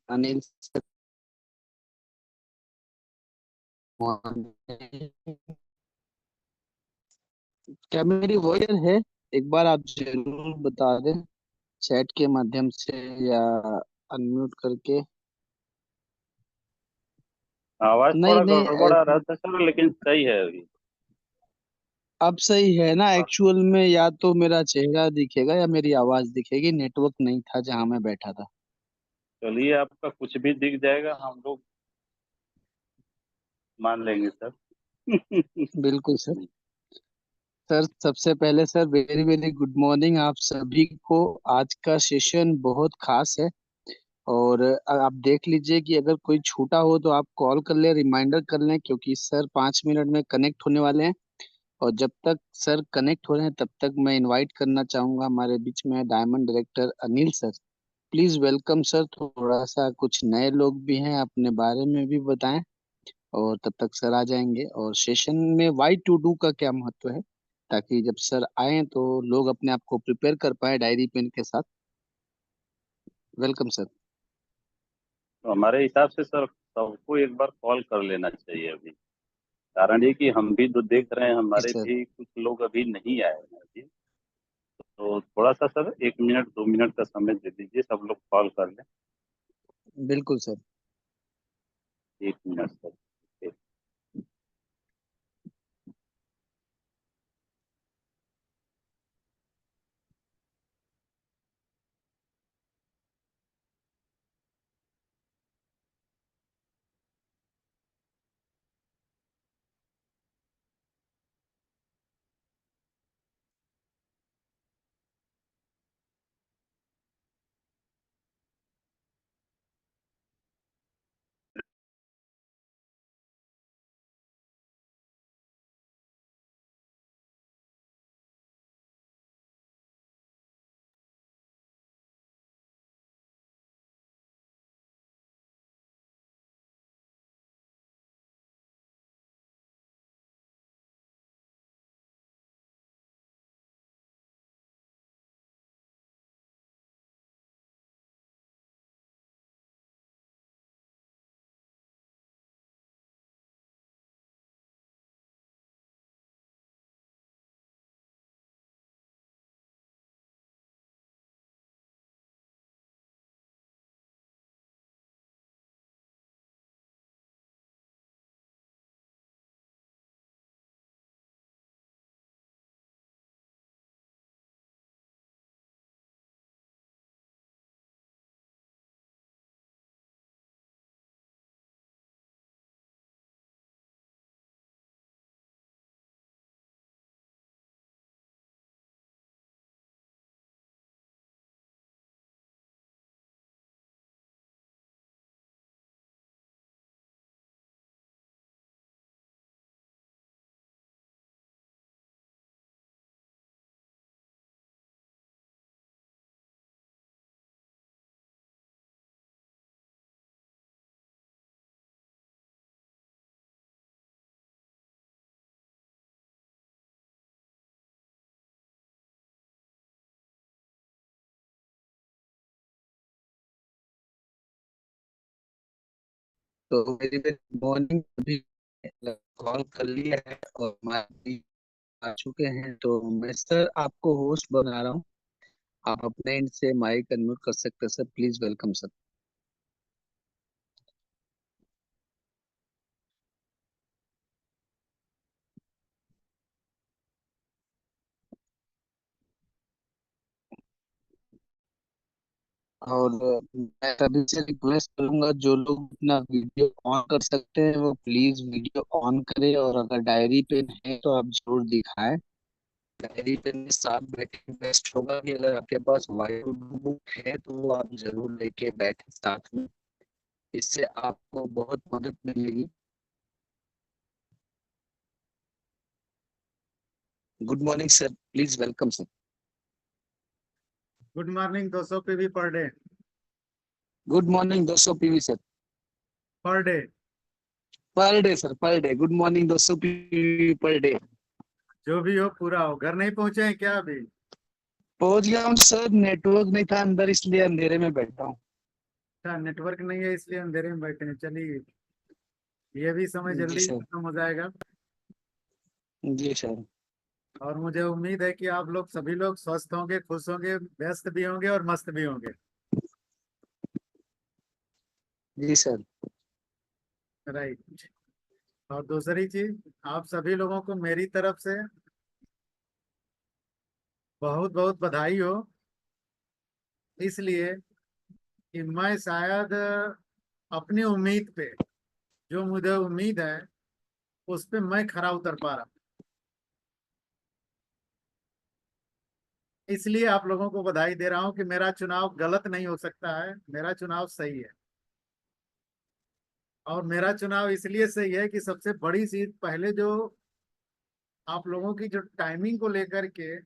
Anil sir, morning। क्या मेरी voice है? एक बार आप जरूर बता दें, चैट के माध्यम से या अनम्यूट करके। आवाज नहीं थोड़ा नहीं, गड़बड़ आ रहा था सर, लेकिन सही है अभी। अब सही है ना? एक्चुअल में या तो मेरा चेहरा दिखेगा या मेरी आवाज दिखेगी, नेटवर्क नहीं था जहां मैं बैठा था। चलिए, आपका कुछ भी दिख जाएगा, हम लोग मान लेंगे सर। बिल्कुल सर। सर सबसे पहले sir very very good morning आप सभी को। आज का सेशन बहुत खास है। और आप देख लीजिए कि अगर कोई छूटा हो तो आप कॉल कर लें, रिमाइंडर कर लें, क्योंकि सर 5 मिनट में कनेक्ट होने वाले हैं। और जब तक सर कनेक्ट हो रहे हैं तब तक मैं इनवाइट करना चाहूंगा, हमारे बीच में diamond director Anil sir. Please welcome sir. थोड़ा सा कुछ नए लोग भी हैं, अपने बारे में भी बताएं। और तब तक सर आ जाएंगे। और सेशन में वाई टू डू का क्या महत्व है, ताकि जब सर आए तो लोग अपने आप को प्रिपेयर कर पाए डायरी पेन के साथ। Welcome sir. तो हमारे हिसाब से सर सबको एक बार कॉल कर लेना चाहिए अभी। कारण ये कि हम भी तो देख रहे हैं, जी हमारे सर। भी कुछ लोग अभी नहीं आए हैं अभी। तो थोड़ा सा सर 1 मिनट 2 मिनट का समय दे दीजिए, सब लोग कॉल कर लें। बिल्कुल सर। 1 minute sir. तो वेरी वेरी मॉर्निंग अभी कॉल कर लिया है और हमारे आ चुके हैं, तो मैं सर आपको होस्ट बना रहा हूँ। आप अपने एंड से माइक अनम्यूट कर सकते हैं सर। Please welcome sir. और मैं सभी से रिक्वेस्ट करूंगा, जो लोग अपना वीडियो ऑन कर सकते हैं वो प्लीज वीडियो ऑन करें। और अगर डायरी पेन है तो आप जरूर दिखाएं। डायरी पेन के साथ बैठे बेस्ट होगा कि अगर आपके पास व्हाइट बुक है तो वो आप जरूर लेके बैठे साथ में। इससे आपको बहुत मदद मिलेगी। Good morning sir, please welcome sir. Good morning 200 PV per day. Good morning 200 PV sir. Per day. Per day sir, per day. Good morning 200 PV per day. जो भी हो पूरा हो। घर नहीं पहुंचे हैं क्या अभी? पहुंच गया हूँ सर, नेटवर्क नहीं था अंदर इसलिए अंधेरे में बैठा हूँ। अच्छा, नेटवर्क नहीं है इसलिए अंधेरे में बैठे हैं। चलिए, ये भी समय जी जल्दी सर। खत्म हो जाएगा। जी सर। और मुझे उम्मीद है कि आप लोग सभी लोग स्वस्थ होंगे, खुश होंगे, व्यस्त भी होंगे और मस्त भी होंगे। जी सर। राइट। और दूसरी चीज, आप सभी लोगों को मेरी तरफ से बहुत बहुत बधाई हो, इसलिए कि मैं शायद अपनी उम्मीद पे, जो मुझे उम्मीद है उस पे मैं खरा उतर पा रहा हूं। इसलिए आप लोगों को बधाई दे रहा हूं कि मेरा चुनाव गलत नहीं हो सकता है, मेरा चुनाव सही है। और मेरा चुनाव इसलिए सही है कि सबसे बड़ी चीज पहले जो आप लोगों की जो टाइमिंग को लेकर के,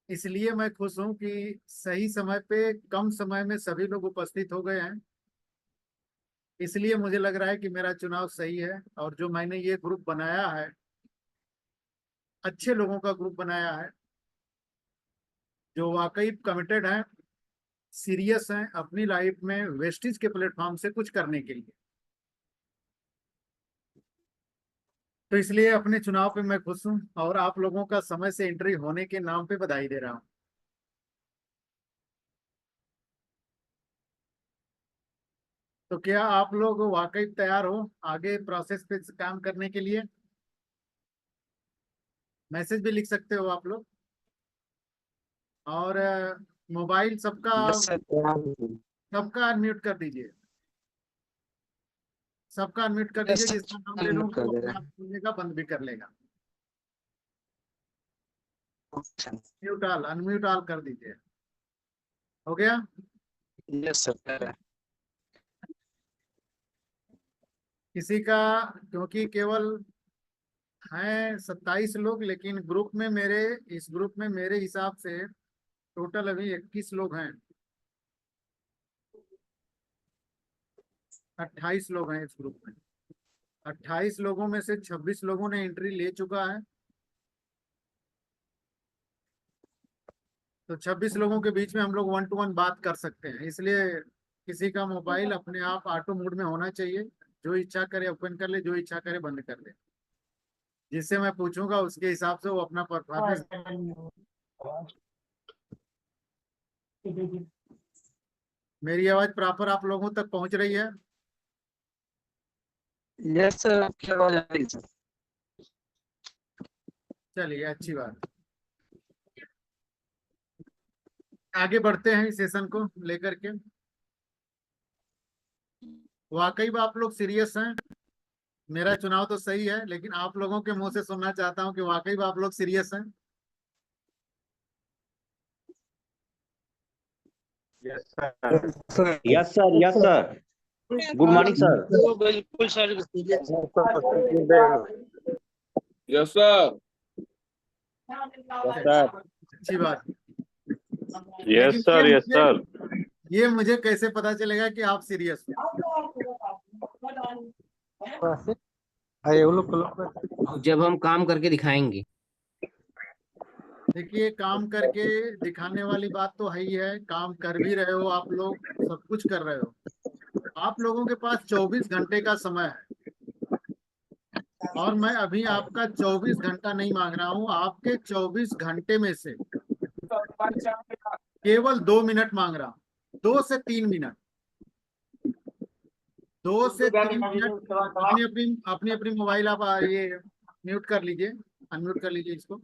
इसलिए मैं खुश हूं कि सही समय पे कम समय में सभी लोग उपस्थित हो गए हैं। इसलिए मुझे लग रहा है कि मेरा चुनाव सही है। और जो मैंने ये ग्रुप बनाया है, अच्छे लोगों का ग्रुप बनाया है, जो वाकई कमिटेड हैं, सीरियस हैं अपनी लाइफ में वेस्टिज के प्लेटफॉर्म से कुछ करने के लिए। तो इसलिए अपने चुनाव पे मैं खुश हूं और आप लोगों का समय से एंट्री होने के नाम पे बधाई दे रहा हूं। तो क्या आप लोग वाकई तैयार हो आगे प्रोसेस पे काम करने के लिए? मैसेज भी लिख सकते हो आप लोग। और मोबाइल सबका यस सर, तैयार हूँ। सबका अनम्यूट कर दीजिए। सबका अनम्यूट कर यस दीजिए, जिसका नाम ले सर, लूंगा कर वो दे अपने रहे आप खुलेगा, बंद भी कर लेगा। हैं। म्यूट ऑल, अनम्यूट ऑल कर दीजिए। हो गया? यस सर, कर रहे हैं। किसी का, क्योंकि केवल हैं 27 लोग, लेकिन ग्रुप में मेरे, इस ग्रुप में मेरे हिसाब से टोटल अभी 21 लोग हैं। 28 लोग हैं इस ग्रुप में। 28 लोगों में से 26 लोगों ने एंट्री ले चुका है। तो 26 लोगों के बीच में हम लोग वन टू वन बात कर सकते हैं। इसलिए किसी का मोबाइल अपने आप ऑटो मोड में होना चाहिए। जो इच्छा करे ओपन कर ले, जो इच्छा करे बंद कर ले। जिससे मैं पूछूंगा उसके हिसाब से वो अपना परफॉर्मेंस। मेरी आवाज प्रॉपर आप लोगों तक पहुंच रही है? यस सर, आपकी आवाज आ रही है सर। चलिए, अच्छी बात। आगे बढ़ते हैं इस सेशन को लेकर के। वाकई में आप लोग सीरियस हैं? मेरा चुनाव तो सही है, लेकिन आप लोगों के मुंह से सुनना चाहता हूं कि वाकई में आप लोग सीरियस हैं? Yes sir. Sir, yes sir, yes sir. Good morning sir. बिल्कुल sir. Yes sir. Yes sir. अच्छी बात। यस लेकिन सर, यस सर। ये मुझे कैसे पता चलेगा कि आप सीरियस हो? अरे वो लोग जब हम काम करके दिखाएंगे। देखिए, काम करके दिखाने वाली बात तो है ही है। काम कर भी रहे हो आप लोग, सब कुछ कर रहे हो। आप लोगों के पास 24 घंटे का समय है। और मैं अभी आपका 24 घंटा नहीं मांग रहा हूं, आपके 24 घंटे में से केवल 2 मिनट मांग रहा हूं। 2 से 3 मिनट। 2 से 3 मिनट। अपनी अपनी अपनी अपनी मोबाइल आप ये म्यूट कर लीजिए, अनम्यूट कर लीजिए इसको।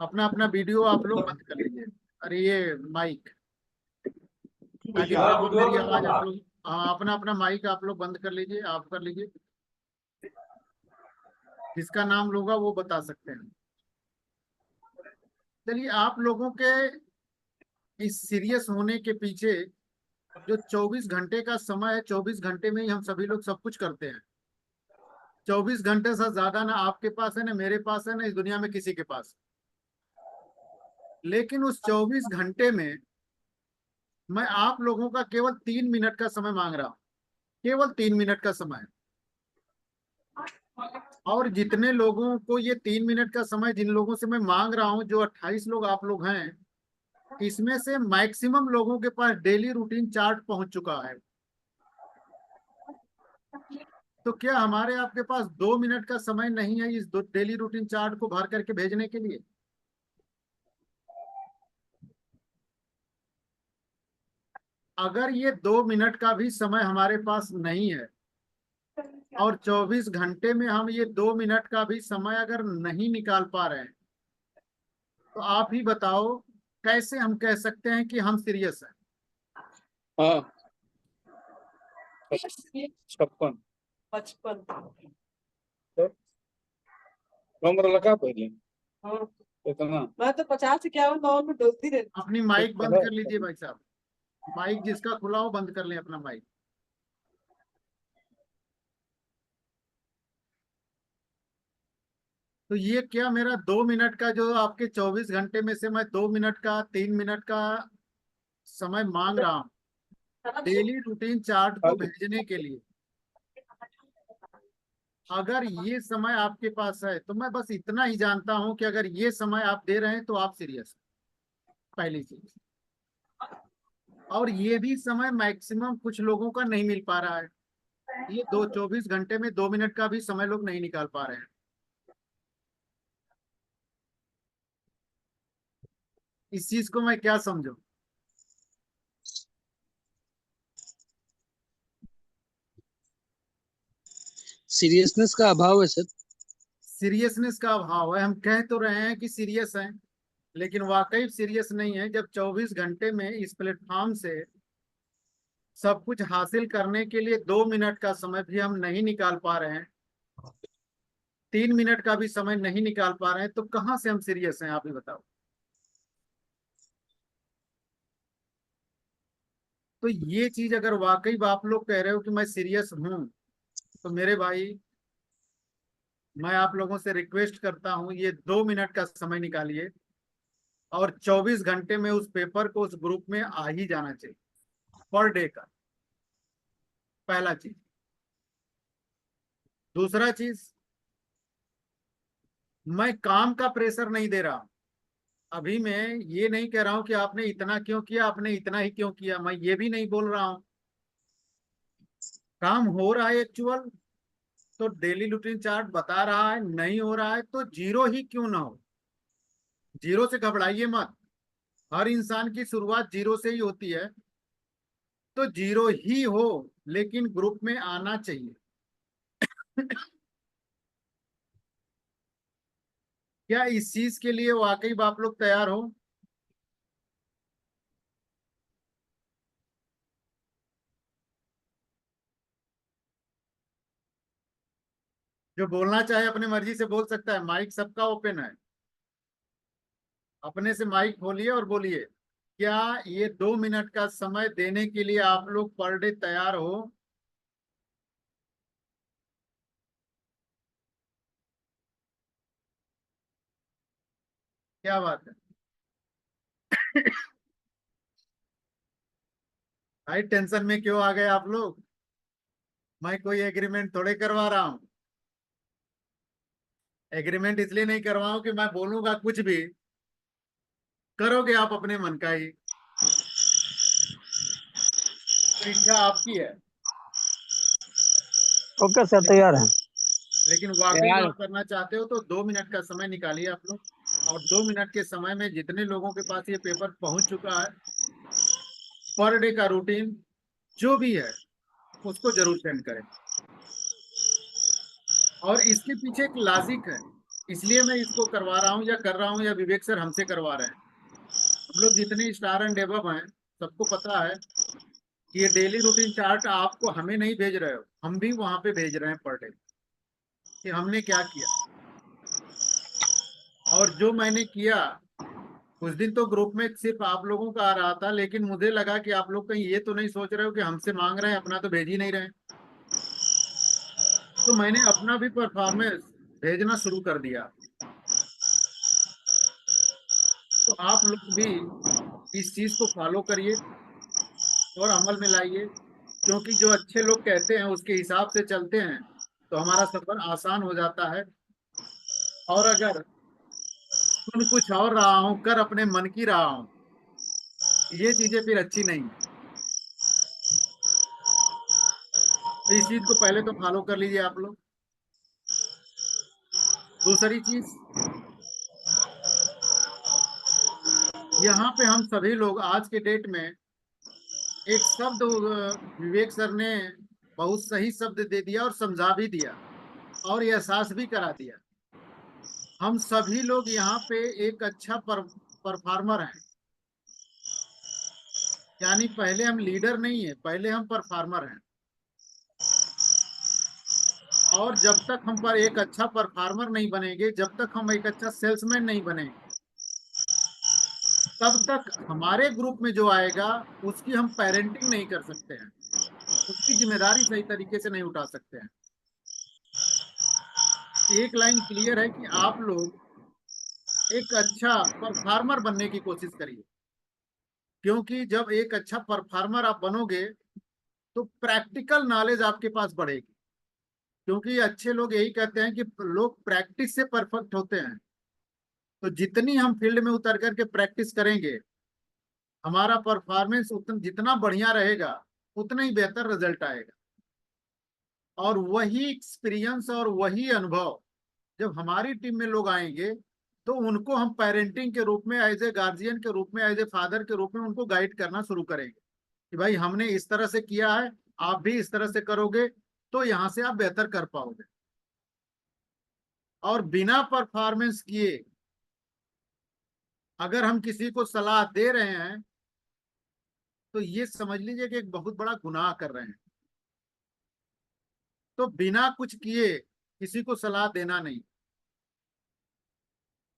अपना अपना वीडियो आप लोग बंद कर लीजिए। अरे ये माइक, ताकि प्रॉपर मेरी आवाज आप लोग, हाँ, अपना अपना माइक आप लोग बंद कर लीजिए, आप कर लीजिए। जिसका नाम लूंगा वो बता सकते हैं। चलिए, आप लोगों के इस सीरियस होने के पीछे जो 24 घंटे का समय है, 24 घंटे में ही हम सभी लोग सब कुछ करते हैं। 24 घंटे से ज्यादा ना आपके पास है, ना मेरे पास है, ना इस दुनिया में किसी के पास। लेकिन उस 24 घंटे में मैं आप लोगों का केवल 3 मिनट का समय मांग रहा हूं। केवल 3 मिनट का समय। और जितने लोगों को ये 3 मिनट का समय, जिन लोगों से मैं मांग रहा हूं, जो 28 लोग आप लोग हैं, इसमें से मैक्सिमम लोगों के पास डेली रूटीन चार्ट पहुंच चुका है। तो क्या हमारे आपके पास 2 मिनट का समय नहीं है इस डेली रूटीन चार्ट को भर करके भेजने के लिए? अगर ये 2 मिनट का भी समय हमारे पास नहीं है और 24 घंटे में हम ये 2 मिनट का भी समय अगर नहीं निकाल पा रहे हैं, तो आप ही बताओ कैसे हम कह सकते हैं कि हम सीरियस हैं? हाँ 56 55। नंबर लगा पहले हाँ इतना। मैं तो 50 51 नंबर में डोलती रहती। अपनी माइक बंद कर लीजिए भाई साहब, माइक जिसका खुला हो बंद कर लें अपना माइक। तो ये क्या मेरा 2 मिनट का जो आपके 24 घंटे में से मैं 2 मिनट का 3 मिनट का समय मांग रहा हूँ डेली रूटीन चार्ट को भेजने के लिए, अगर ये समय आपके पास है तो मैं बस इतना ही जानता हूं कि अगर ये समय आप दे रहे हैं तो आप सीरियस हैं, पहली चीज। और ये भी समय मैक्सिमम कुछ लोगों का नहीं मिल पा रहा है, ये 24 घंटे में 2 मिनट का भी समय लोग नहीं निकाल पा रहे हैं। इस चीज को मैं क्या समझूं? सीरियसनेस का अभाव है सर। सीरियसनेस का अभाव है। हम कह तो रहे हैं कि सीरियस हैं, लेकिन वाकई सीरियस नहीं है जब 24 घंटे में इस प्लेटफॉर्म से सब कुछ हासिल करने के लिए 2 मिनट का समय भी हम नहीं निकाल पा रहे हैं, 3 मिनट का भी समय नहीं निकाल पा रहे हैं, तो कहाँ से हम सीरियस हैं आप ही बताओ। तो ये चीज अगर वाकई आप लोग कह रहे हो कि मैं सीरियस हूं, तो मेरे भाई मैं आप लोगों से रिक्वेस्ट करता हूं ये 2 मिनट का समय निकालिए और 24 घंटे में उस पेपर को उस ग्रुप में आ ही जाना चाहिए पर डे का, पहला चीज। दूसरा चीज, मैं काम का प्रेशर नहीं दे रहा। अभी मैं ये नहीं कह रहा हूं कि आपने इतना क्यों किया, आपने इतना ही क्यों किया, मैं ये भी नहीं बोल रहा हूं। काम हो रहा है एक्चुअल, तो डेली रूटीन चार्ट बता रहा है, नहीं हो रहा है तो जीरो ही क्यों ना हो। जीरो से घबराइए मत, हर इंसान की शुरुआत जीरो से ही होती है, तो जीरो ही हो लेकिन ग्रुप में आना चाहिए। क्या इस चीज के लिए वाकई आप लोग तैयार हो? जो बोलना चाहे अपनी मर्जी से बोल सकता है, माइक सबका ओपन है, अपने से माइक खोलिए और बोलिए। क्या ये 2 मिनट का समय देने के लिए आप लोग पर डे तैयार हो? क्या बात है भाई, टेंशन में क्यों आ गए आप लोग? मैं कोई एग्रीमेंट थोड़े करवा रहा हूँ। एग्रीमेंट इसलिए नहीं करवाऊं कि मैं बोलूंगा कुछ भी, करोगे आप अपने मन का ही, तो इच्छा आपकी है। ओके सर, लेकिन तैयार है। लेकिन वाकई तैयार। आप करना चाहते हो तो 2 मिनट का समय निकालिए आप लोग, और 2 मिनट के समय में जितने लोगों के पास ये पेपर पहुंच चुका है, पर डे का रूटीन जो भी है उसको जरूर सेंड करें। और इसके पीछे एक लॉजिक है, इसलिए मैं इसको करवा रहा हूँ या कर रहा हूँ या विवेक सर हमसे करवा रहे हैं। हम लोग जितने स्टार एंड डेवलप हैं सबको पता है कि ये डेली रूटीन चार्ट आपको हमें नहीं भेज रहे हो, हम भी वहां पे भेज रहे हैं पर डे कि हमने क्या किया। और जो मैंने किया, उस दिन तो ग्रुप में सिर्फ आप लोगों का आ रहा था, लेकिन मुझे लगा कि आप लोग कहीं ये तो नहीं सोच रहे हो कि हमसे मांग रहे हैं, अपना तो भेज ही नहीं रहे। तो मैंने अपना भी परफॉर्मेंस भेजना शुरू कर दिया। तो आप लोग भी इस चीज को फॉलो करिए और अमल में लाइए, क्योंकि जो अच्छे लोग कहते हैं उसके हिसाब से चलते हैं तो हमारा सफर आसान हो जाता है। और अगर सुन कुछ और रहा हूं, कर अपने मन की रहा हूं, ये चीजें फिर अच्छी नहीं है। तो इस चीज को पहले तो फॉलो कर लीजिए आप लोग। दूसरी चीज, यहाँ पे हम सभी लोग आज के डेट में एक शब्द विवेक सर ने बहुत सही शब्द दे दिया और समझा भी दिया और ये एहसास भी करा दिया। हम सभी लोग यहाँ पे एक अच्छा परफॉर्मर हैं। यानी पहले हम लीडर नहीं है, पहले हम परफॉर्मर हैं। और जब तक हम पर एक अच्छा परफॉर्मर नहीं बनेंगे, जब तक हम एक अच्छा सेल्समैन नहीं बनेंगे, तब तक हमारे ग्रुप में जो आएगा उसकी हम पेरेंटिंग नहीं कर सकते हैं, उसकी जिम्मेदारी सही तरीके से नहीं उठा सकते हैं। एक लाइन क्लियर है कि आप लोग एक अच्छा परफॉर्मर बनने की कोशिश करिए, क्योंकि जब एक अच्छा परफॉर्मर आप बनोगे तो प्रैक्टिकल नॉलेज आपके पास बढ़ेगी। क्योंकि अच्छे लोग यही कहते हैं कि लोग प्रैक्टिस से परफेक्ट होते हैं। तो जितनी हम फील्ड में उतर करके प्रैक्टिस करेंगे, हमारा परफॉर्मेंस उतना जितना बढ़िया रहेगा, उतना ही बेहतर रिजल्ट आएगा। और वही एक्सपीरियंस और वही अनुभव जब हमारी टीम में लोग आएंगे, तो उनको हम पेरेंटिंग के रूप में, एज ए गार्जियन के रूप में, एज ए फादर के रूप में उनको गाइड करना शुरू करेंगे कि भाई हमने इस तरह से किया है, आप भी इस तरह से करोगे तो यहाँ से आप बेहतर कर पाओगे। और बिना परफॉर्मेंस किए अगर हम किसी को सलाह दे रहे हैं, तो ये समझ लीजिए कि एक बहुत बड़ा गुनाह कर रहे हैं। तो बिना कुछ किए किसी को सलाह देना नहीं।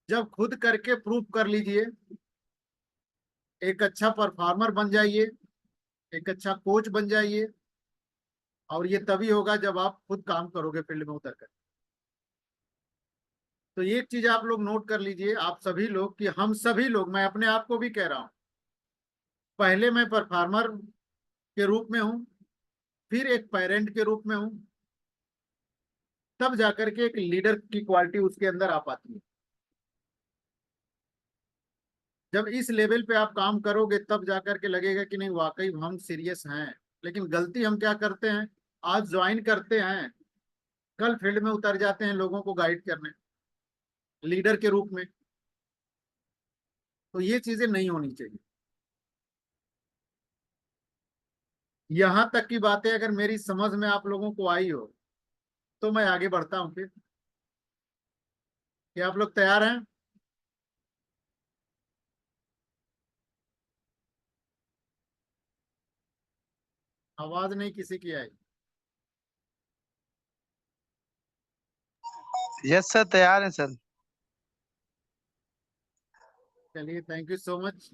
जब खुद करके प्रूफ कर लीजिए, एक अच्छा परफॉर्मर बन जाइए, एक अच्छा कोच बन जाइए। और ये तभी होगा जब आप खुद काम करोगे फील्ड में उतर कर। तो एक चीज आप लोग नोट कर लीजिए, आप सभी लोग, कि हम सभी लोग, मैं अपने आप को भी कह रहा हूं, पहले मैं परफॉर्मर के रूप में हूं, फिर एक पेरेंट के रूप में हूं, तब जाकर के एक लीडर की क्वालिटी उसके अंदर आ पाती है। जब इस लेवल पे आप काम करोगे, तब जाकर के लगेगा कि नहीं वाकई हम सीरियस हैं। लेकिन गलती हम क्या करते हैं, आज ज्वाइन करते हैं, कल फील्ड में उतर जाते हैं लोगों को गाइड करने लीडर के रूप में। तो ये चीजें नहीं होनी चाहिए। यहां तक की बातें अगर मेरी समझ में आप लोगों को आई हो, तो मैं आगे बढ़ता हूं फिर। क्या आप लोग तैयार हैं? आवाज नहीं किसी की आई। यस सर, तैयार है सर। चलिए, थैंक यू सो मच।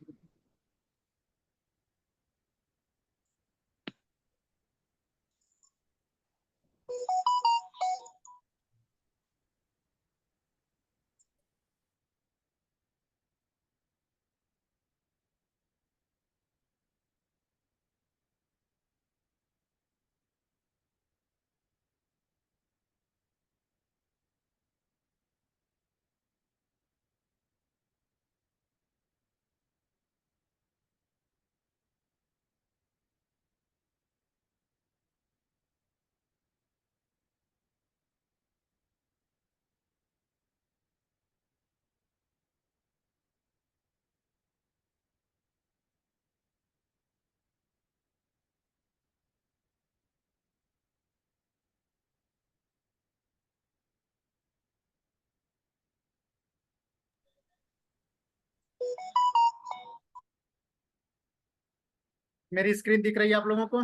मेरी स्क्रीन दिख रही है आप लोगों को?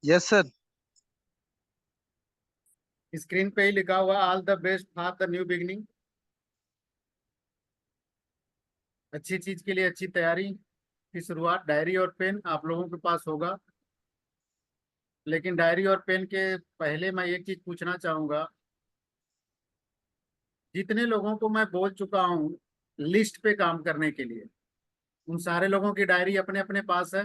Yes sir. स्क्रीन पे ही लिखा हुआ all the best for the new beginning. अच्छी चीज के लिए अच्छी तैयारी की शुरुआत। डायरी और पेन आप लोगों के पास होगा। लेकिन डायरी और पेन के पहले मैं एक चीज पूछना चाहूंगा। जितने लोगों को मैं बोल चुका हूँ लिस्ट पे काम करने के लिए, उन सारे लोगों की डायरी अपने अपने पास है?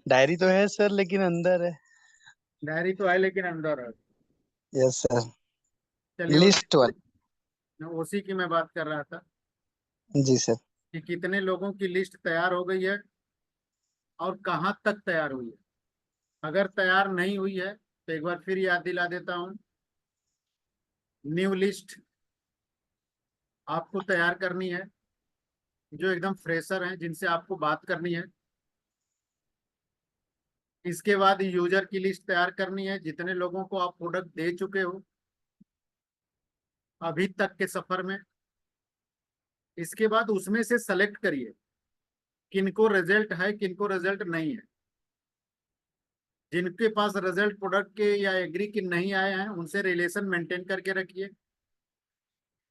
डायरी तो है सर लेकिन अंदर है। डायरी तो है लेकिन अंदर है। Yes sir. चलिए लिस्ट वाली। उसी की मैं बात कर रहा था जी सर। कि कितने लोगों की लिस्ट तैयार हो गई है और कहाँ तक तैयार हुई है। अगर तैयार नहीं हुई है तो एक बार फिर याद दिला देता हूँ, न्यू लिस्ट आपको तैयार करनी है, जो एकदम फ्रेशर हैं जिनसे आपको बात करनी है। इसके बाद यूजर की लिस्ट तैयार करनी है, जितने लोगों को आप प्रोडक्ट दे चुके हो अभी तक के सफर में। इसके बाद उसमें से सेलेक्ट करिए किनको रिजल्ट है, किनको रिजल्ट नहीं है। जिनके पास रिजल्ट प्रोडक्ट के या एग्री के नहीं आए हैं उनसे रिलेशन मेंटेन करके रखिए,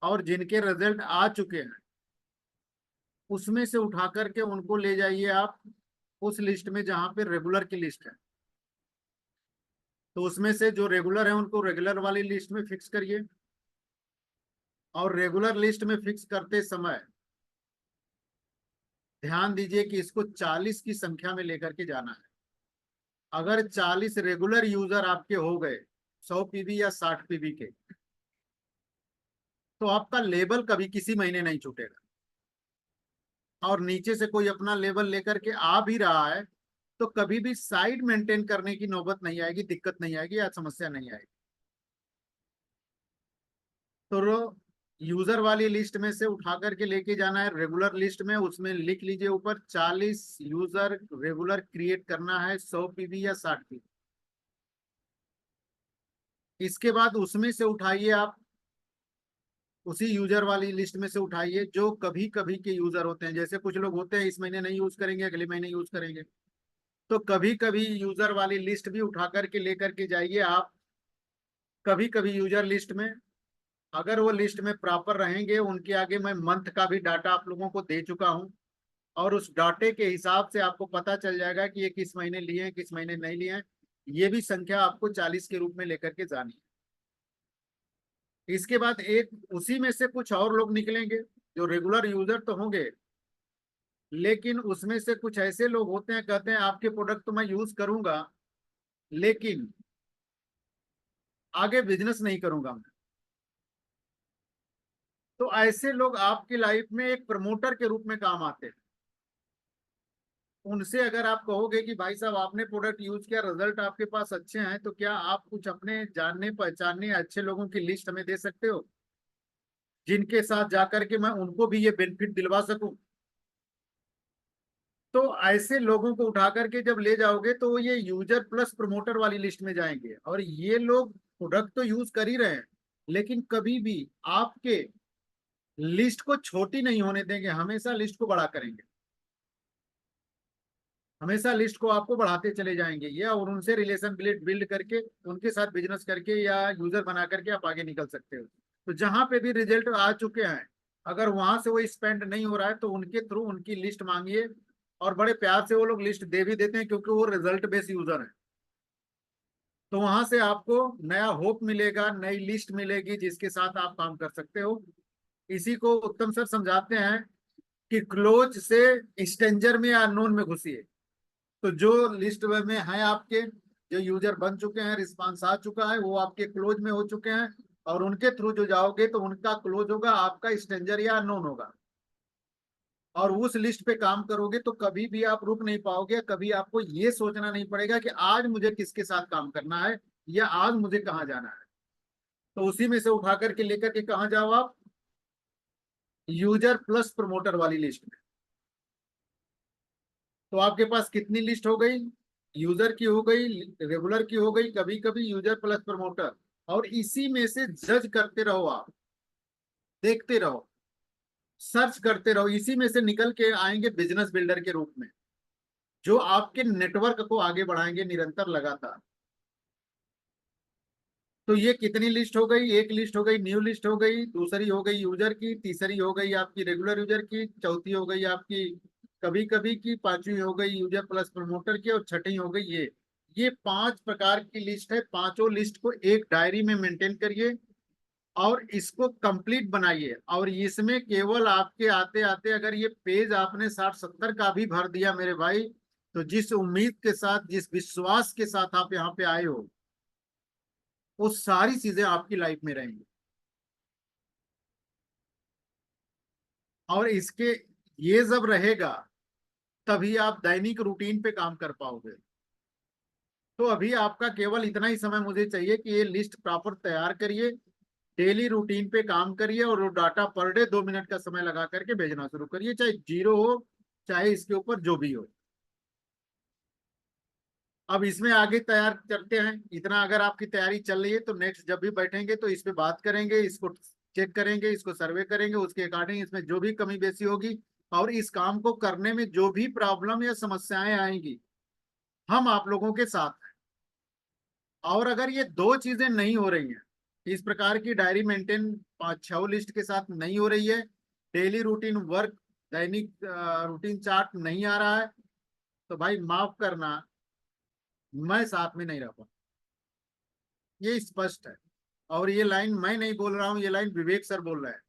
और जिनके रिजल्ट आ चुके हैं उसमें से उठा करके उनको ले जाइए आप उस लिस्ट में जहां पे रेगुलर की लिस्ट है। तो उसमें से जो रेगुलर है उनको रेगुलर वाली लिस्ट में फिक्स करिए, और रेगुलर लिस्ट में फिक्स करते समय ध्यान दीजिए कि इसको 40 की संख्या में लेकर के जाना है। अगर 40 रेगुलर यूजर आपके हो गए 100 पीबी या 60 पीबी के, तो आपका लेवल कभी किसी महीने नहीं छूटेगा। और नीचे से कोई अपना लेवल लेकर के आ भी रहा है तो कभी भी साइड मेंटेन करने की नौबत नहीं आएगी, दिक्कत नहीं आएगी या समस्या नहीं आएगी। तो यूजर वाली लिस्ट में से उठा करके लेके जाना है रेगुलर लिस्ट में, उसमें लिख लीजिए ऊपर 40 यूजर रेगुलर क्रिएट करना है 100 पीबी या 60 पीबी। इसके बाद उसमें से उठाइए आप, उसी यूजर वाली लिस्ट में से उठाइए जो कभी कभी के यूजर होते हैं। जैसे कुछ लोग होते हैं इस महीने नहीं यूज करेंगे, अगले महीने यूज करेंगे, तो कभी कभी यूजर वाली लिस्ट भी उठा करके लेकर के जाइए आप। कभी कभी यूजर लिस्ट में अगर वो लिस्ट में प्रॉपर रहेंगे, उनके आगे मैं मंथ का भी डाटा आप लोगों को दे चुका हूं, और उस डाटे के हिसाब से आपको पता चल जाएगा कि ये किस महीने लिए हैं किस महीने नहीं लिए हैं। ये भी संख्या आपको 40 के रूप में लेकर के जानी है। इसके बाद एक उसी में से कुछ और लोग निकलेंगे जो रेगुलर यूजर तो होंगे, लेकिन उसमें से कुछ ऐसे लोग होते हैं कहते हैं आपके प्रोडक्ट तो मैं यूज करूंगा लेकिन आगे बिजनेस नहीं करूंगा मैं। तो ऐसे लोग आपकी लाइफ में एक प्रमोटर के रूप में काम आते हैं। उनसे अगर आप कहोगे कि भाई साहब आपने प्रोडक्ट यूज किया, रिजल्ट आपके पास अच्छे हैं, तो क्या आप कुछ अपने जानने पहचानने अच्छे लोगों की लिस्ट हमें दे सकते हो जिनके साथ जाकर के मैं उनको भी ये बेनिफिट दिलवा सकूं। तो ऐसे लोगों को उठा करके जब ले जाओगे तो ये यूजर प्लस प्रमोटर वाली लिस्ट में जाएंगे, और ये लोग प्रोडक्ट तो यूज कर ही रहे हैं लेकिन कभी भी आपके लिस्ट को छोटी नहीं होने देंगे, हमेशा लिस्ट को बड़ा करेंगे, हमेशा लिस्ट को आपको बढ़ाते चले जाएंगे ये, और उनसे रिलेशन बिल्ड करके उनके साथ बिजनेस करके या यूजर बना करके आप आगे निकल सकते हो। तो जहां पे भी रिजल्ट आ चुके हैं अगर वहां से वो स्पेंड नहीं हो रहा है तो उनके थ्रू उनकी लिस्ट मांगिए, और बड़े प्यार से वो लोग लिस्ट दे भी देते हैं क्योंकि वो रिजल्ट बेस्ड यूजर है। तो वहां से आपको नया होप मिलेगा, नई लिस्ट मिलेगी जिसके साथ आप काम कर सकते हो। इसी को उत्तम सर समझाते हैं कि क्लोज से स्ट्रेंजर में या अननोन में घुसिए। तो जो लिस्ट में है आपके, जो यूजर बन चुके हैं, रिस्पांस आ चुका है, वो आपके क्लोज में हो चुके हैं, और उनके थ्रू जो जाओगे तो उनका क्लोज होगा, आपका स्ट्रेंजर या अननोन होगा, और उस लिस्ट पे काम करोगे तो कभी भी आप रुक नहीं पाओगे। कभी आपको ये सोचना नहीं पड़ेगा कि आज मुझे किसके साथ काम करना है या आज मुझे कहाँ जाना है। तो उसी में से उठा करके लेकर के कहाँ जाओ आप, यूजर प्लस प्रमोटर वाली लिस्ट में। तो आपके पास कितनी लिस्ट हो गई, यूजर की हो गई, रेगुलर की हो गई, कभी कभी यूजर प्लस प्रमोटर, और इसी में से जज करते रहो आप, देखते रहो, सर्च करते रहो। इसी में से निकल के आएंगे बिजनेस बिल्डर के रूप में जो आपके नेटवर्क को आगे बढ़ाएंगे निरंतर लगातार। तो ये कितनी लिस्ट हो गई, एक लिस्ट हो गई न्यू लिस्ट हो गई, दूसरी हो गई यूजर की, तीसरी हो गई आपकी रेगुलर यूजर की, चौथी हो गई आपकी कभी कभी की, पांचवी हो गई यूजर प्लस प्रमोटर की, और छठी हो गई ये 5 प्रकार की लिस्ट है। पांचों लिस्ट को एक डायरी में मेंटेन करिए, और इसको कंप्लीट बनाइए। और इसमें केवल आपके आते आते अगर ये पेज आपने 60-70 का भी भर दिया मेरे भाई, तो जिस उम्मीद के साथ, जिस विश्वास के साथ आप यहाँ पे आए हो, वो सारी चीजें आपकी लाइफ में रहेंगी। और इसके ये जब रहेगा तभी आप दैनिक रूटीन पे काम कर पाओगे। तो अभी आपका केवल इतना ही समय मुझे चाहिए कि ये लिस्ट प्रॉपर तैयार करिए, डेली रूटीन पे काम करिए, और वो डाटा पर डे 2 मिनट का समय लगा करके भेजना शुरू करिए, चाहे जीरो हो चाहे इसके ऊपर जो भी हो। अब इसमें आगे तैयार करते हैं। इतना अगर आपकी तैयारी चल रही है तो नेक्स्ट जब भी बैठेंगे तो इस पे बात करेंगे, इसको चेक करेंगे, इसको सर्वे करेंगे, उसके अकॉर्डिंग इसमें जो भी कमी बेसी होगी और इस काम को करने में जो भी प्रॉब्लम या समस्याएं आएंगी, हम आप लोगों के साथ हैं। और अगर ये दो चीजें नहीं हो रही हैं, इस प्रकार की डायरी मेंटेन 5-6 लिस्ट के साथ नहीं हो रही है, डेली रूटीन वर्क, दैनिक रूटीन चार्ट नहीं आ रहा है, तो भाई माफ करना, मैं साथ में नहीं रह पाऊँ। ये स्पष्ट है। और ये लाइन मैं नहीं बोल रहा हूँ, ये लाइन विवेक सर बोल रहे हैं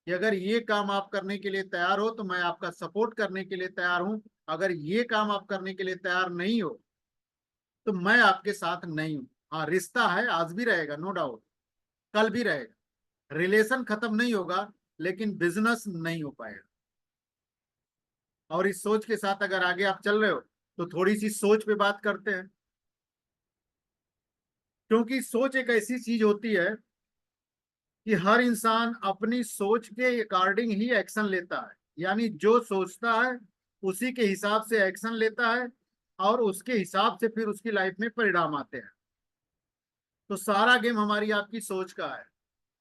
कि अगर ये काम आप करने के लिए तैयार हो तो मैं आपका सपोर्ट करने के लिए तैयार हूं, अगर ये काम आप करने के लिए तैयार नहीं हो तो मैं आपके साथ नहीं हूं। हाँ, रिश्ता है, आज भी रहेगा, नो डाउट, कल भी रहेगा, रिलेशन खत्म नहीं होगा, लेकिन बिजनेस नहीं हो पाएगा। और इस सोच के साथ अगर आगे आप चल रहे हो तो थोड़ी सी सोच पे बात करते हैं, क्योंकि सोच एक ऐसी चीज होती है कि हर इंसान अपनी सोच के अकॉर्डिंग ही एक्शन लेता है। यानी जो सोचता है उसी के हिसाब से एक्शन लेता है, और उसके हिसाब से फिर उसकी लाइफ में परिणाम आते हैं। तो सारा गेम हमारी आपकी सोच का है।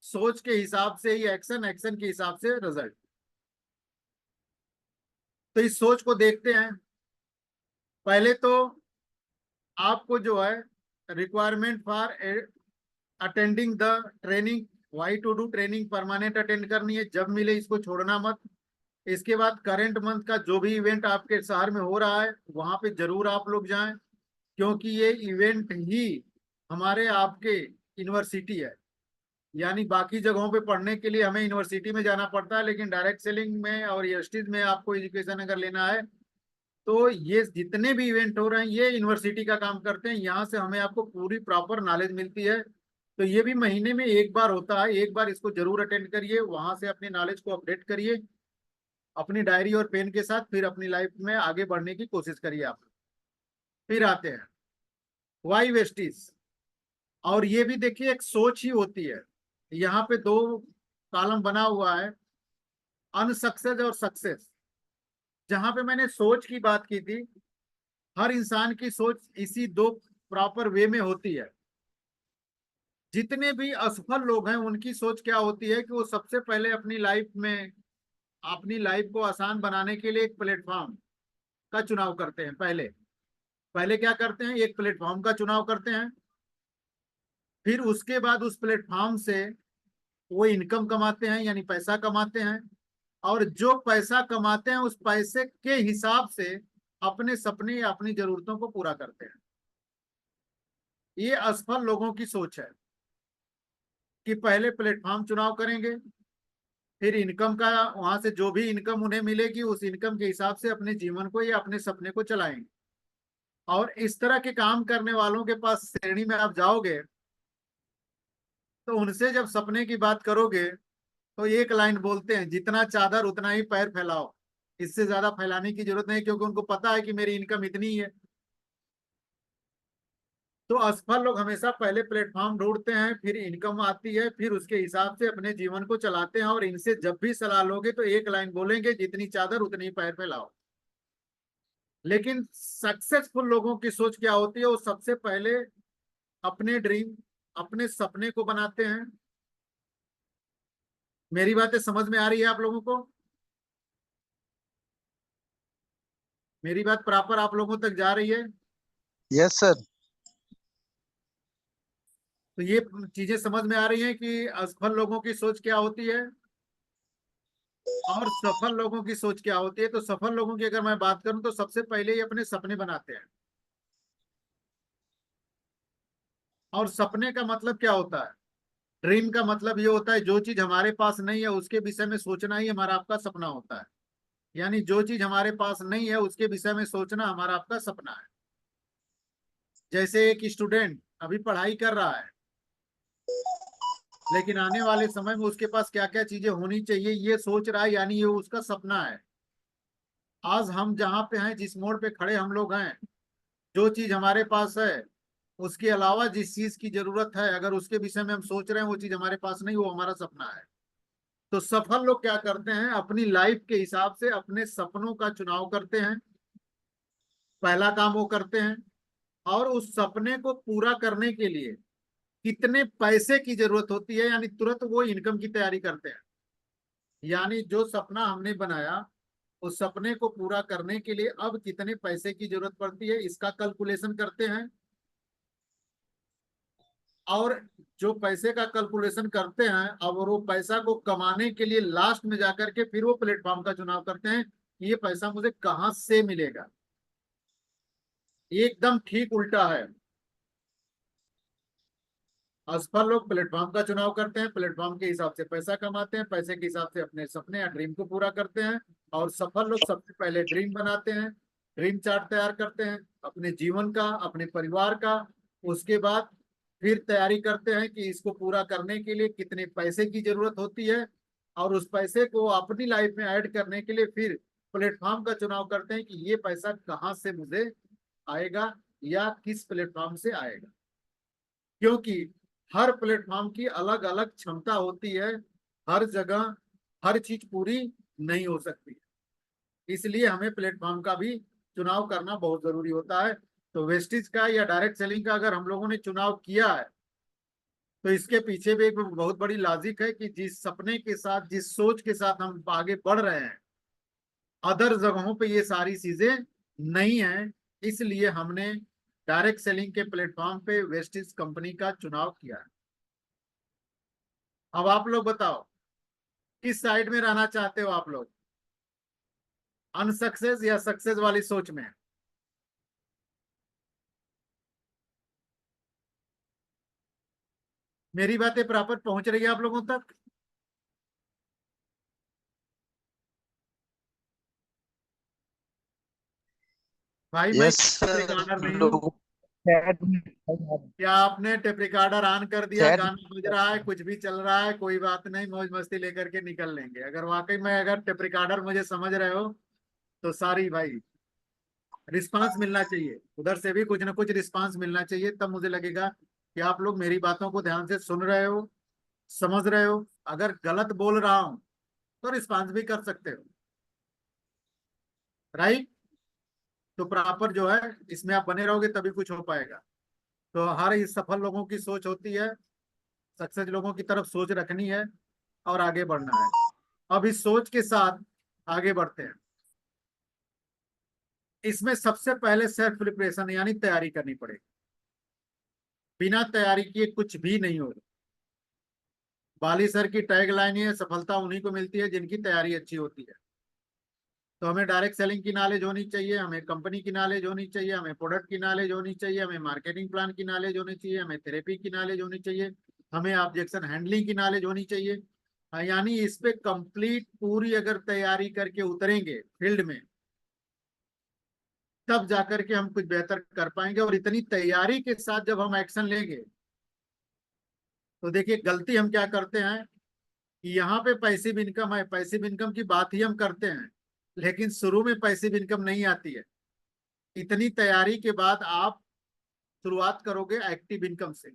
सोच के हिसाब से ही एक्शन, एक्शन के हिसाब से रिजल्ट। तो इस सोच को देखते हैं। पहले तो आपको जो है requirement for attending the training, why to do training permanent attend करनी है, जब मिले इसको छोड़ना मत। इसके बाद करंट मंथ का जो भी इवेंट आपके शहर में हो रहा है वहां पे जरूर आप लोग जाएं, क्योंकि ये इवेंट ही हमारे आपके यूनिवर्सिटी है। यानी बाकी जगहों पे पढ़ने के लिए हमें यूनिवर्सिटी में जाना पड़ता है, लेकिन डायरेक्ट सेलिंग में और यूनिवर्सिटीज में आपको एजुकेशन अगर लेना है तो ये जितने भी इवेंट हो रहे हैं ये यूनिवर्सिटी का काम करते हैं। यहाँ से हमें आपको पूरी प्रॉपर नॉलेज मिलती है। तो ये भी महीने में एक बार होता है, एक बार इसको जरूर अटेंड करिए, वहां से अपनी नॉलेज को अपडेट करिए अपनी डायरी और पेन के साथ, फिर अपनी लाइफ में आगे बढ़ने की कोशिश करिए आप। फिर आते हैं वाई वेस्टीज। और ये भी देखिए एक सोच ही होती है। यहाँ पे 2 कॉलम बना हुआ है, अनसक्सेस और सक्सेस। जहां पे मैंने सोच की बात की थी, हर इंसान की सोच इसी 2 प्रॉपर वे में होती है। जितने भी असफल लोग हैं उनकी सोच क्या होती है कि वो सबसे पहले अपनी लाइफ में, अपनी लाइफ को आसान बनाने के लिए एक प्लेटफॉर्म का चुनाव करते हैं। पहले पहले क्या करते हैं, एक प्लेटफॉर्म का चुनाव करते हैं, फिर उसके बाद उस प्लेटफॉर्म से वो इनकम कमाते हैं, यानी पैसा कमाते हैं, और जो पैसा कमाते हैं उस पैसे के हिसाब से अपने सपने या अपनी जरूरतों को पूरा करते हैं। ये असफल लोगों की सोच है कि पहले प्लेटफॉर्म चुनाव करेंगे, फिर इनकम का, वहां से जो भी इनकम उन्हें मिलेगी उस इनकम के हिसाब से अपने जीवन को या अपने सपने को चलाएंगे। और इस तरह के काम करने वालों के पास श्रेणी में आप जाओगे तो उनसे जब सपने की बात करोगे तो एक लाइन बोलते हैं, जितना चादर उतना ही पैर फैलाओ। इससे ज्यादा फैलाने की जरूरत नहीं, क्योंकि उनको पता है कि मेरी इनकम इतनी ही है। तो असफल लोग हमेशा पहले प्लेटफॉर्म ढूंढते हैं, फिर इनकम आती है, फिर उसके हिसाब से अपने जीवन को चलाते हैं। और इनसे जब भी सलाह लोगे तो एक लाइन बोलेंगे, जितनी चादर उतनी ही पैर फैलाओ। लेकिन सक्सेसफुल लोगों की सोच क्या होती है, वो सबसे पहले अपने ड्रीम, अपने सपने को बनाते हैं। मेरी बातें समझ में आ रही है आप लोगों को? मेरी बात प्रॉपर आप लोगों तक जा रही है? Yes sir. तो ये चीजें समझ में आ रही हैं कि असफल लोगों की सोच क्या होती है और सफल लोगों की सोच क्या होती है। तो सफल लोगों की अगर मैं बात करूं तो सबसे पहले ही अपने सपने बनाते हैं। और सपने का मतलब क्या होता है? ड्रीम का मतलब ये होता है जो चीज हमारे पास नहीं है उसके विषय में सोचना ही हमारा आपका सपना होता है। यानी जो चीज हमारे पास नहीं है उसके विषय में सोचना हमारा आपका सपना है। जैसे एक स्टूडेंट अभी पढ़ाई कर रहा है, लेकिन आने वाले समय में उसके पास क्या क्या चीजें होनी चाहिए ये सोच रहा है, यानी ये उसका सपना है। आज हम जहाँ पे हैं, जिस मोड़ पे खड़े हम लोग हैं, जो चीज हमारे पास है उसके अलावा जिस चीज की जरूरत है अगर उसके विषय में हम सोच रहे हैं वो चीज हमारे पास नहीं, वो हमारा सपना है। तो सफल लोग क्या करते हैं, अपनी लाइफ के हिसाब से अपने सपनों का चुनाव करते हैं। पहला काम वो करते हैं, और उस सपने को पूरा करने के लिए कितने पैसे की जरूरत होती है, यानी तुरंत वो इनकम की तैयारी करते हैं। यानी जो सपना हमने बनाया उस सपने को पूरा करने के लिए अब कितने पैसे की जरूरत पड़ती है इसका कैलकुलेशन करते हैं। और जो पैसे का कैलकुलेशन करते हैं अब वो पैसा को कमाने के लिए लास्ट में जाकर के फिर वो प्लेटफॉर्म का चुनाव करते हैं कि ये पैसा मुझे कहां से मिलेगा। एकदम ठीक उल्टा है। असफल लोग प्लेटफॉर्म का चुनाव करते हैं, प्लेटफॉर्म के हिसाब से पैसा कमाते हैं, पैसे के हिसाब से अपने सपने या ड्रीम को पूरा करते हैं। और सफल लोग सबसे पहले ड्रीम बनाते हैं, ड्रीम चार्ट तैयार करते हैं अपने जीवन का, अपने परिवार का। उसके बाद फिर तैयारी करते हैं कि इसको पूरा करने के लिए कितने पैसे की जरूरत होती है, और उस पैसे को अपनी लाइफ में ऐड करने के लिए फिर प्लेटफॉर्म का चुनाव करते हैं कि ये पैसा कहाँ से मुझे आएगा या किस प्लेटफॉर्म से आएगा। क्योंकि हर प्लेटफॉर्म की अलग अलग क्षमता होती है, हर जगह हर चीज पूरी नहीं हो सकती, इसलिए हमें प्लेटफॉर्म का भी चुनाव करना बहुत जरूरी होता है। तो वेस्टेज का या डायरेक्ट सेलिंग का अगर हम लोगों ने चुनाव किया है तो इसके पीछे भी एक बहुत बड़ी लॉजिक है कि जिस सपने के साथ, जिस सोच के साथ हम आगे बढ़ रहे हैं, अदर जगहों पे ये सारी चीजें नहीं है, इसलिए हमने डायरेक्ट सेलिंग के प्लेटफॉर्म पे वेस्टेज कंपनी का चुनाव किया है। अब आप लोग बताओ किस साइड में रहना चाहते हो आप लोग, अनसक्सेस या सक्सेस वाली सोच में? मेरी बातें प्रॉपर पहुंच रही है आप लोगों तक? भाई मैं यस टेप सर। रिकॉर्डर नहीं हूँ। लोग चैट में क्या आपने टेप रिकॉर्डर ऑन कर दिया, चैट गाना बज रहा है, कुछ भी चल रहा है, कोई बात नहीं, मौज मस्ती लेकर के निकल लेंगे। अगर वाकई में अगर टेप रिकॉर्डर मुझे समझ रहे हो तो सारी भाई रिस्पांस मिलना चाहिए, उधर से भी कुछ ना कुछ रिस्पांस मिलना चाहिए, तब मुझे लगेगा कि आप लोग मेरी बातों को ध्यान से सुन रहे हो, समझ रहे हो। अगर गलत बोल रहा हूं तो रिस्पांस भी कर सकते हो, राइट? तो प्रॉपर जो है इसमें आप बने रहोगे तभी कुछ हो पाएगा। तो हर इस सफल लोगों की सोच होती है, सक्सेस लोगों की तरफ सोच रखनी है और आगे बढ़ना है। अब इस सोच के साथ आगे बढ़ते हैं। इसमें सबसे पहले सेल्फ प्रिपरेशन यानी तैयारी करनी पड़ेगी। बिना तैयारी किए कुछ भी नहीं होगा। बाली सर की टैग लाइन है, सफलता उन्हीं को मिलती है जिनकी तैयारी अच्छी होती है। तो हमें डायरेक्ट सेलिंग की नॉलेज होनी चाहिए, हमें कंपनी की नॉलेज होनी चाहिए, हमें प्रोडक्ट की नॉलेज होनी चाहिए, हमें मार्केटिंग प्लान की नॉलेज होनी चाहिए, हमें थेरेपी की नॉलेज होनी चाहिए, हमें ऑब्जेक्शन हैंडलिंग की नॉलेज होनी चाहिए। यानी इस पे कंप्लीट पूरी अगर तैयारी करके उतरेंगे फील्ड में तब जाकर के हम कुछ बेहतर कर पाएंगे। और इतनी तैयारी के साथ जब हम एक्शन लेंगे तो देखिए गलती हम क्या करते हैं कि यहाँ पे पैसिव इनकम है, पैसिव इनकम की बात ही हम करते हैं, लेकिन शुरू में पैसिव इनकम नहीं आती है। इतनी तैयारी के बाद आप शुरुआत करोगे एक्टिव इनकम से,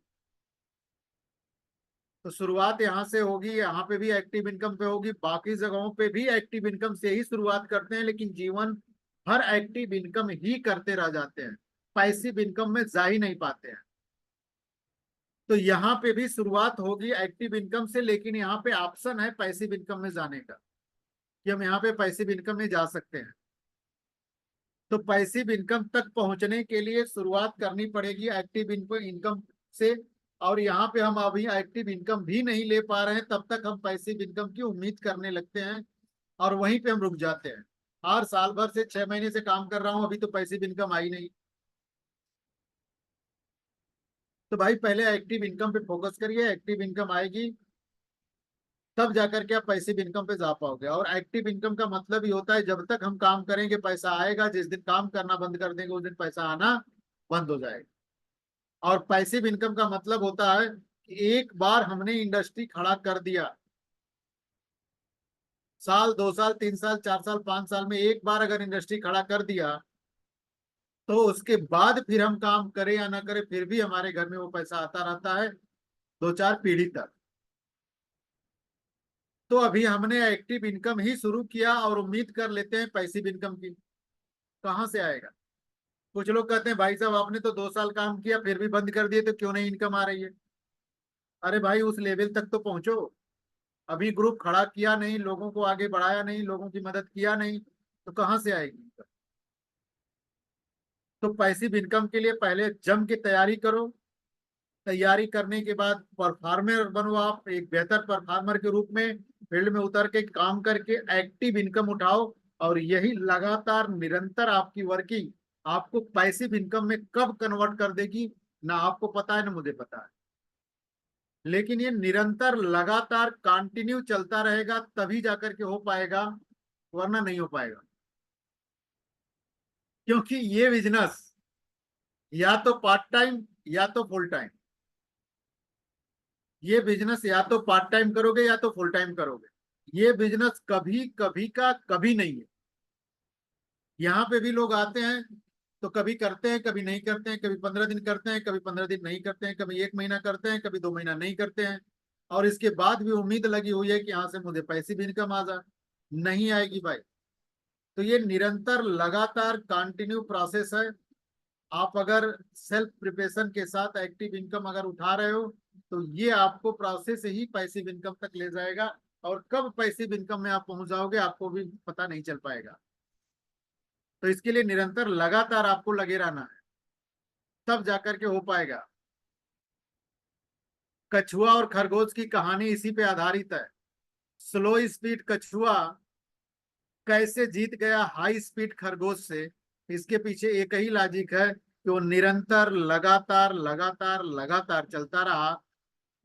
तो शुरुआत यहाँ से होगी, यहाँ पे भी एक्टिव इनकम पे होगी, बाकी जगहों पे भी एक्टिव इनकम से ही शुरुआत करते हैं, लेकिन जीवन हर एक्टिव इनकम ही करते रह जाते हैं, पैसिव इनकम में जा ही नहीं पाते हैं। तो यहाँ पे भी शुरुआत होगी एक्टिव इनकम से, लेकिन यहाँ पे ऑप्शन है पैसिव इनकम में जाने का कि हम यहाँ पे पैसिव इनकम में जा सकते हैं। तो पैसिव इनकम तक पहुंचने के लिए शुरुआत करनी पड़ेगी एक्टिव इनकम से। और यहाँ पे हम अभी एक्टिव इनकम भी नहीं ले पा रहे हैं, तब तक हम पैसिव इनकम की उम्मीद करने लगते हैं और वहीं पे हम रुक जाते हैं। हर साल भर से 6 महीने से काम कर रहा हूँ, अभी तो पैसिव इनकम आई नहीं। तो भाई पहले एक्टिव इनकम पे फोकस करिए। एक्टिव इनकम आएगी तब जाकर के आप पैसिव इनकम पे जा पाओगे। और एक्टिव इनकम का मतलब ही होता है जब तक हम काम करेंगे पैसा आएगा, जिस दिन काम करना बंद कर देंगे उस दिन पैसा आना बंद हो जाएगा। और पैसिव इनकम का मतलब होता है कि एक बार हमने इंडस्ट्री खड़ा कर दिया, साल 2 साल 3 साल 4 साल 5 साल में एक बार अगर इंडस्ट्री खड़ा कर दिया, तो उसके बाद फिर हम काम करें या ना करें फिर भी हमारे घर में वो पैसा आता रहता है 2-4 पीढ़ी तक। तो अभी हमने एक्टिव इनकम ही शुरू किया और उम्मीद कर लेते हैं पैसिव इनकम की। कहाँ से आएगा? कुछ लोग कहते हैं भाई साहब आपने तो 2 साल काम किया फिर भी बंद कर दिए, तो क्यों नहीं इनकम आ रही है? अरे भाई उस लेवल तक तो पहुंचो। अभी ग्रुप खड़ा किया नहीं, लोगों को आगे बढ़ाया नहीं, लोगों की मदद किया नहीं, तो कहाँ से आएगी इनकम? तो पैसिव इनकम के लिए पहले जम के तैयारी करो। तैयारी करने के बाद परफॉर्मर बनो, आप एक बेहतर परफॉर्मर के रूप में फील्ड में उतर के काम करके एक्टिव इनकम उठाओ। और यही लगातार निरंतर आपकी वर्किंग आपको पैसिव इनकम में कब कन्वर्ट कर देगी, ना आपको पता है ना मुझे पता है। लेकिन ये निरंतर लगातार कंटिन्यू चलता रहेगा तभी जाकर के हो पाएगा, वरना नहीं हो पाएगा। क्योंकि ये बिजनेस या तो पार्ट टाइम या तो फुल टाइम, ये बिजनेस या तो पार्ट टाइम करोगे या तो फुल टाइम करोगे। ये बिजनेस कभी कभी का कभी नहीं है। यहाँ पे भी लोग आते हैं तो कभी करते हैं कभी नहीं करते हैं, कभी 15 दिन करते हैं कभी 15 दिन नहीं करते हैं, कभी 1 महीना करते हैं कभी 2 महीना नहीं करते हैं। और इसके बाद भी उम्मीद लगी हुई है कि यहाँ से मुझे पैसे भी इनकम आ जाए, नहीं आएगी भाई। तो ये निरंतर लगातार कंटिन्यू प्रोसेस है। आप अगर सेल्फ प्रिपरेशन के साथ एक्टिव इनकम अगर उठा रहे हो तो ये आपको प्रोसेस ही पैसिव इनकम तक ले जाएगा। और कब पैसिव इनकम में आप पहुंच जाओगे आपको भी पता नहीं चल पाएगा। तो इसके लिए निरंतर लगातार आपको लगे रहना है, तब जाकर के हो पाएगा। कछुआ और खरगोश की कहानी इसी पे आधारित है। स्लो स्पीड कछुआ कैसे जीत गया हाई स्पीड खरगोश से, इसके पीछे एक ही लॉजिक है कि वो निरंतर लगातार लगातार लगातार चलता रहा,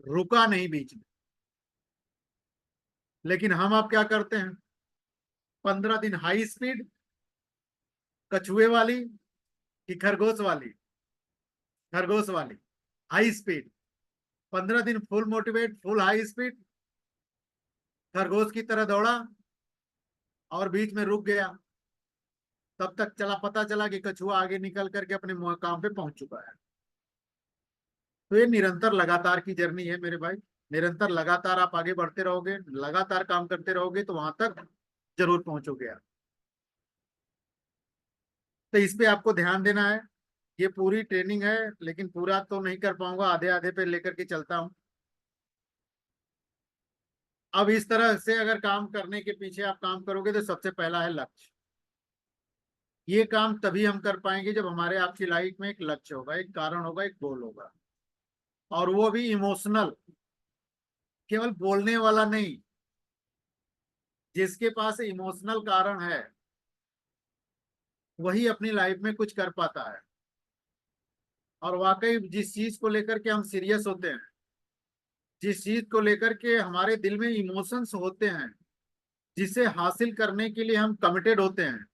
रुका नहीं बीच में। लेकिन हम अब क्या करते हैं, 15 दिन हाई स्पीड कछुए वाली कि खरगोश वाली? खरगोश वाली हाई स्पीड। 15 दिन full motivate full high speed खरगोश की तरह दौड़ा और बीच में रुक गया। तब तक पता चला कि कछुआ आगे निकल करके अपने काम पे पहुंच चुका है। तो ये निरंतर लगातार की जर्नी है मेरे भाई। निरंतर लगातार आप आगे बढ़ते रहोगे, लगातार काम करते रहोगे तो वहां तक जरूर पहुंचोगे आप। तो इस पे आपको ध्यान देना है। ये पूरी ट्रेनिंग है लेकिन पूरा तो नहीं कर पाऊंगा, आधे आधे पे लेकर के चलता हूँ। अब इस तरह से अगर काम करने के पीछे आप काम करोगे तो सबसे पहला है लक्ष्य। ये काम तभी हम कर पाएंगे जब हमारे आपकी लाइफ में एक लक्ष्य होगा, एक कारण होगा, एक गोल होगा। और वो भी इमोशनल, केवल बोलने वाला नहीं। जिसके पास इमोशनल कारण है वही अपनी लाइफ में कुछ कर पाता है। और वाकई जिस चीज को लेकर के हम सीरियस होते हैं, जिस चीज को लेकर के हमारे दिल में इमोशंस होते हैं, जिसे हासिल करने के लिए हम कमिटेड होते हैं,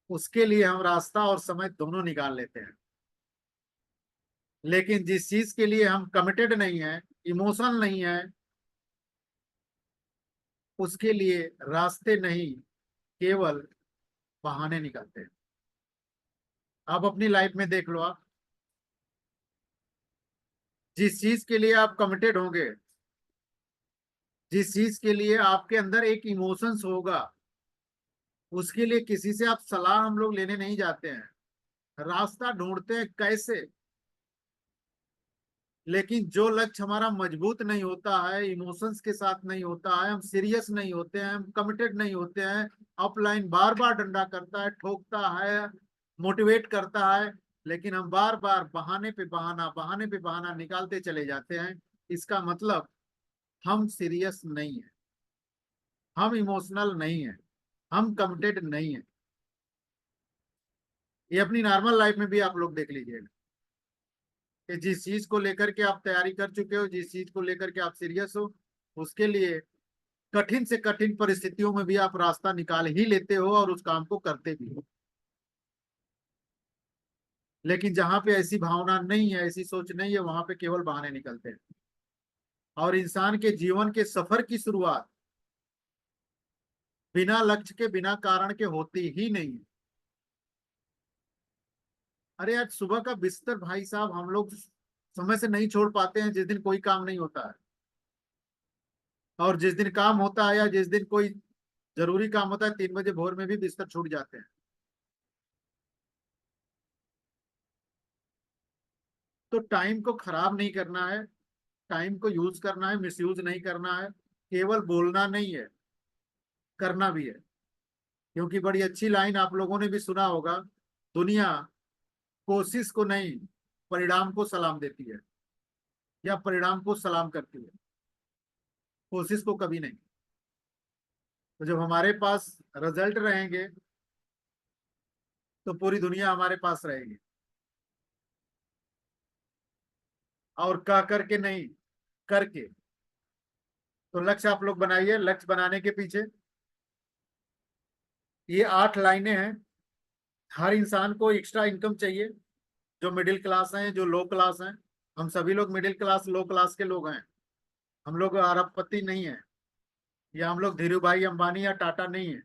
उसके लिए हम रास्ता और समय दोनों निकाल लेते हैं। लेकिन जिस चीज के लिए हम कमिटेड नहीं है, इमोशन नहीं है, उसके लिए रास्ते नहीं, केवल बहाने निकलते हैं। आप अपनी लाइफ में देख लो, आप जिस चीज के लिए आप कमिटेड होंगे, जिस चीज के लिए आपके अंदर एक इमोशंस होगा, उसके लिए किसी से आप सलाह हम लोग लेने नहीं जाते हैं, रास्ता ढूंढते हैं कैसे। लेकिन जो लक्ष्य हमारा मजबूत नहीं होता है, इमोशंस के साथ नहीं होता है, हम सीरियस नहीं होते हैं, हम कमिटेड नहीं होते हैं, अपलाइन बार बार डंडा करता है, ठोकता है, मोटिवेट करता है, लेकिन हम बार बार बहाने पे बहाना निकालते चले जाते हैं, इसका मतलब हम सीरियस नहीं है, हम इमोशनल नहीं है, हम कमिटेड नहीं है। ये अपनी नॉर्मल लाइफ में भी आप लोग देख लीजिएगा। कि जिस चीज को लेकर के आप तैयारी कर चुके हो, जिस चीज को लेकर के आप सीरियस हो, उसके लिए कठिन से कठिन परिस्थितियों में भी आप रास्ता निकाल ही लेते हो और उस काम को करते भी हो। लेकिन जहां पे ऐसी भावना नहीं है, ऐसी सोच नहीं है, वहां पे केवल बहाने निकलते हैं। और इंसान के जीवन के सफर की शुरुआत बिना लक्ष्य के, बिना कारण के होती ही नहीं है। अरे यार, सुबह का बिस्तर भाई साहब हम लोग समय से नहीं छोड़ पाते हैं जिस दिन कोई काम नहीं होता है। और जिस दिन काम होता है या जिस दिन कोई जरूरी काम होता है, 3 बजे भोर में भी बिस्तर छूट जाते हैं। तो टाइम को खराब नहीं करना है, टाइम को यूज करना है, मिसयूज नहीं करना है। केवल बोलना नहीं है, करना भी है। क्योंकि बड़ी अच्छी लाइन आप लोगों ने भी सुना होगा, दुनिया कोशिश को नहीं, परिणाम को सलाम देती है, या परिणाम को सलाम करती है, कोशिश को कभी नहीं। तो जब हमारे पास रिजल्ट रहेंगे तो पूरी दुनिया हमारे पास रहेगी। और कह करके नहीं, करके। तो लक्ष्य आप लोग बनाइए। लक्ष्य बनाने के पीछे ये 8 लाइनें हैं। हर इंसान को एक्स्ट्रा इनकम चाहिए, जो मिडिल क्लास हैं, जो लो क्लास हैं। हम सभी लोग मिडिल क्लास, लो क्लास के लोग हैं। हम लोग अरबपति नहीं है, या हम लोग धीरू भाई अंबानी या टाटा नहीं है।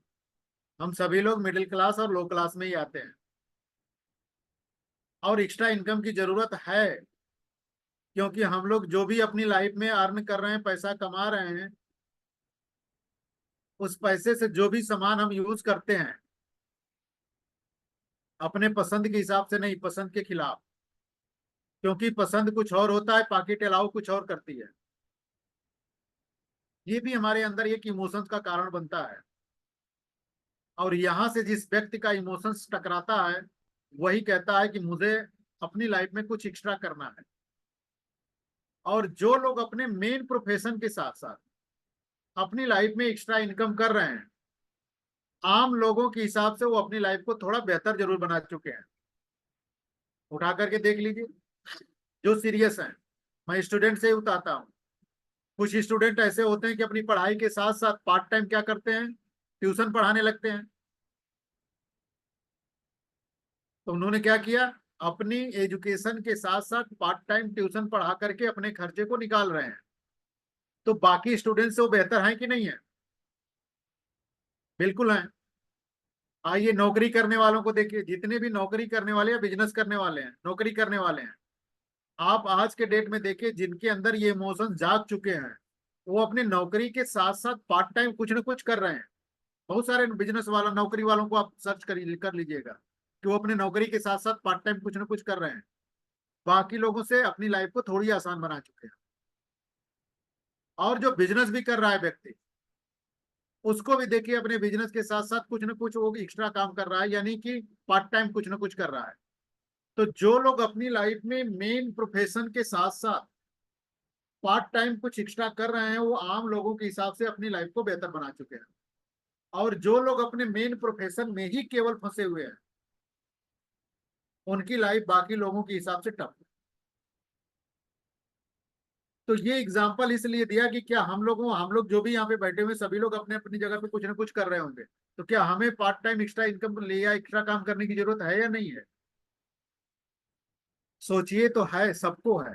हम सभी लोग मिडिल क्लास और लो क्लास में ही आते हैं। और एक्स्ट्रा इनकम की जरूरत है, क्योंकि हम लोग जो भी अपनी लाइफ में अर्न कर रहे हैं, पैसा कमा रहे हैं, उस पैसे से जो भी सामान हम यूज करते हैं, अपने पसंद के हिसाब से नहीं, पसंद के खिलाफ। क्योंकि पसंद कुछ और होता है, पॉकेट अलाउ कुछ और करती है। ये भी हमारे अंदर एक इमोशंस का कारण बनता है। और यहां से जिस व्यक्ति का इमोशंस टकराता है, वही कहता है कि मुझे अपनी लाइफ में कुछ एक्स्ट्रा करना है। और जो लोग अपने मेन प्रोफेशन के साथ साथ अपनी लाइफ में एक्स्ट्रा इनकम कर रहे हैं, आम लोगों के हिसाब से वो अपनी लाइफ को थोड़ा बेहतर जरूर बना चुके हैं। उठा करके देख लीजिए, जो सीरियस हैं। मैं स्टूडेंट से ही उतारता हूँ। कुछ स्टूडेंट ऐसे होते हैं कि अपनी पढ़ाई के साथ साथ पार्ट टाइम क्या करते हैं, ट्यूशन पढ़ाने लगते हैं। तो उन्होंने क्या किया, अपनी एजुकेशन के साथ साथ पार्ट टाइम ट्यूशन पढ़ा करके अपने खर्चे को निकाल रहे हैं। तो बाकी स्टूडेंट से वो बेहतर हैं कि नहीं है? बिल्कुल हैं। आइए नौकरी करने वालों को देखिए, जितने भी नौकरी करने वाले या बिजनेस करने वाले हैं, नौकरी करने वाले हैं, आप आज के डेट में देखिए, जिनके अंदर ये इमोशन जाग चुके हैं, वो अपने नौकरी के साथ साथ पार्ट टाइम कुछ ना कुछ कर रहे हैं। बहुत सारे बिजनेस वाला, नौकरी वालों को आप सर्च कर लीजिएगा कि वो अपने नौकरी के साथ साथ पार्ट टाइम कुछ ना कुछ कर रहे हैं। बाकी लोगों से अपनी लाइफ को थोड़ी आसान बना चुके हैं। और जो बिजनेस भी कर रहा है व्यक्ति, उसको भी देखिए, अपने बिजनेस के साथ साथ कुछ ना कुछ वो एक्स्ट्रा काम कर रहा है, यानी कि पार्ट टाइम कुछ ना कुछ कर रहा है। तो जो लोग अपनी लाइफ में मेन प्रोफेशन के साथ साथ पार्ट टाइम कुछ एक्स्ट्रा कर रहे हैं, वो आम लोगों के हिसाब से अपनी लाइफ को बेहतर बना चुके हैं। और जो लोग अपने मेन प्रोफेशन में ही केवल फंसे हुए हैं, उनकी लाइफ बाकी लोगों के हिसाब से टफ है। तो ये एग्जाम्पल इसलिए दिया कि क्या हम लोग जो भी यहाँ पे बैठे हुए, सभी लोग अपने अपनी जगह पे कुछ ना कुछ कर रहे होंगे। तो क्या हमें पार्ट टाइम एक्स्ट्रा इनकम ले या एक्स्ट्रा काम करने की जरूरत है या नहीं है? सोचिए तो, है, सबको है।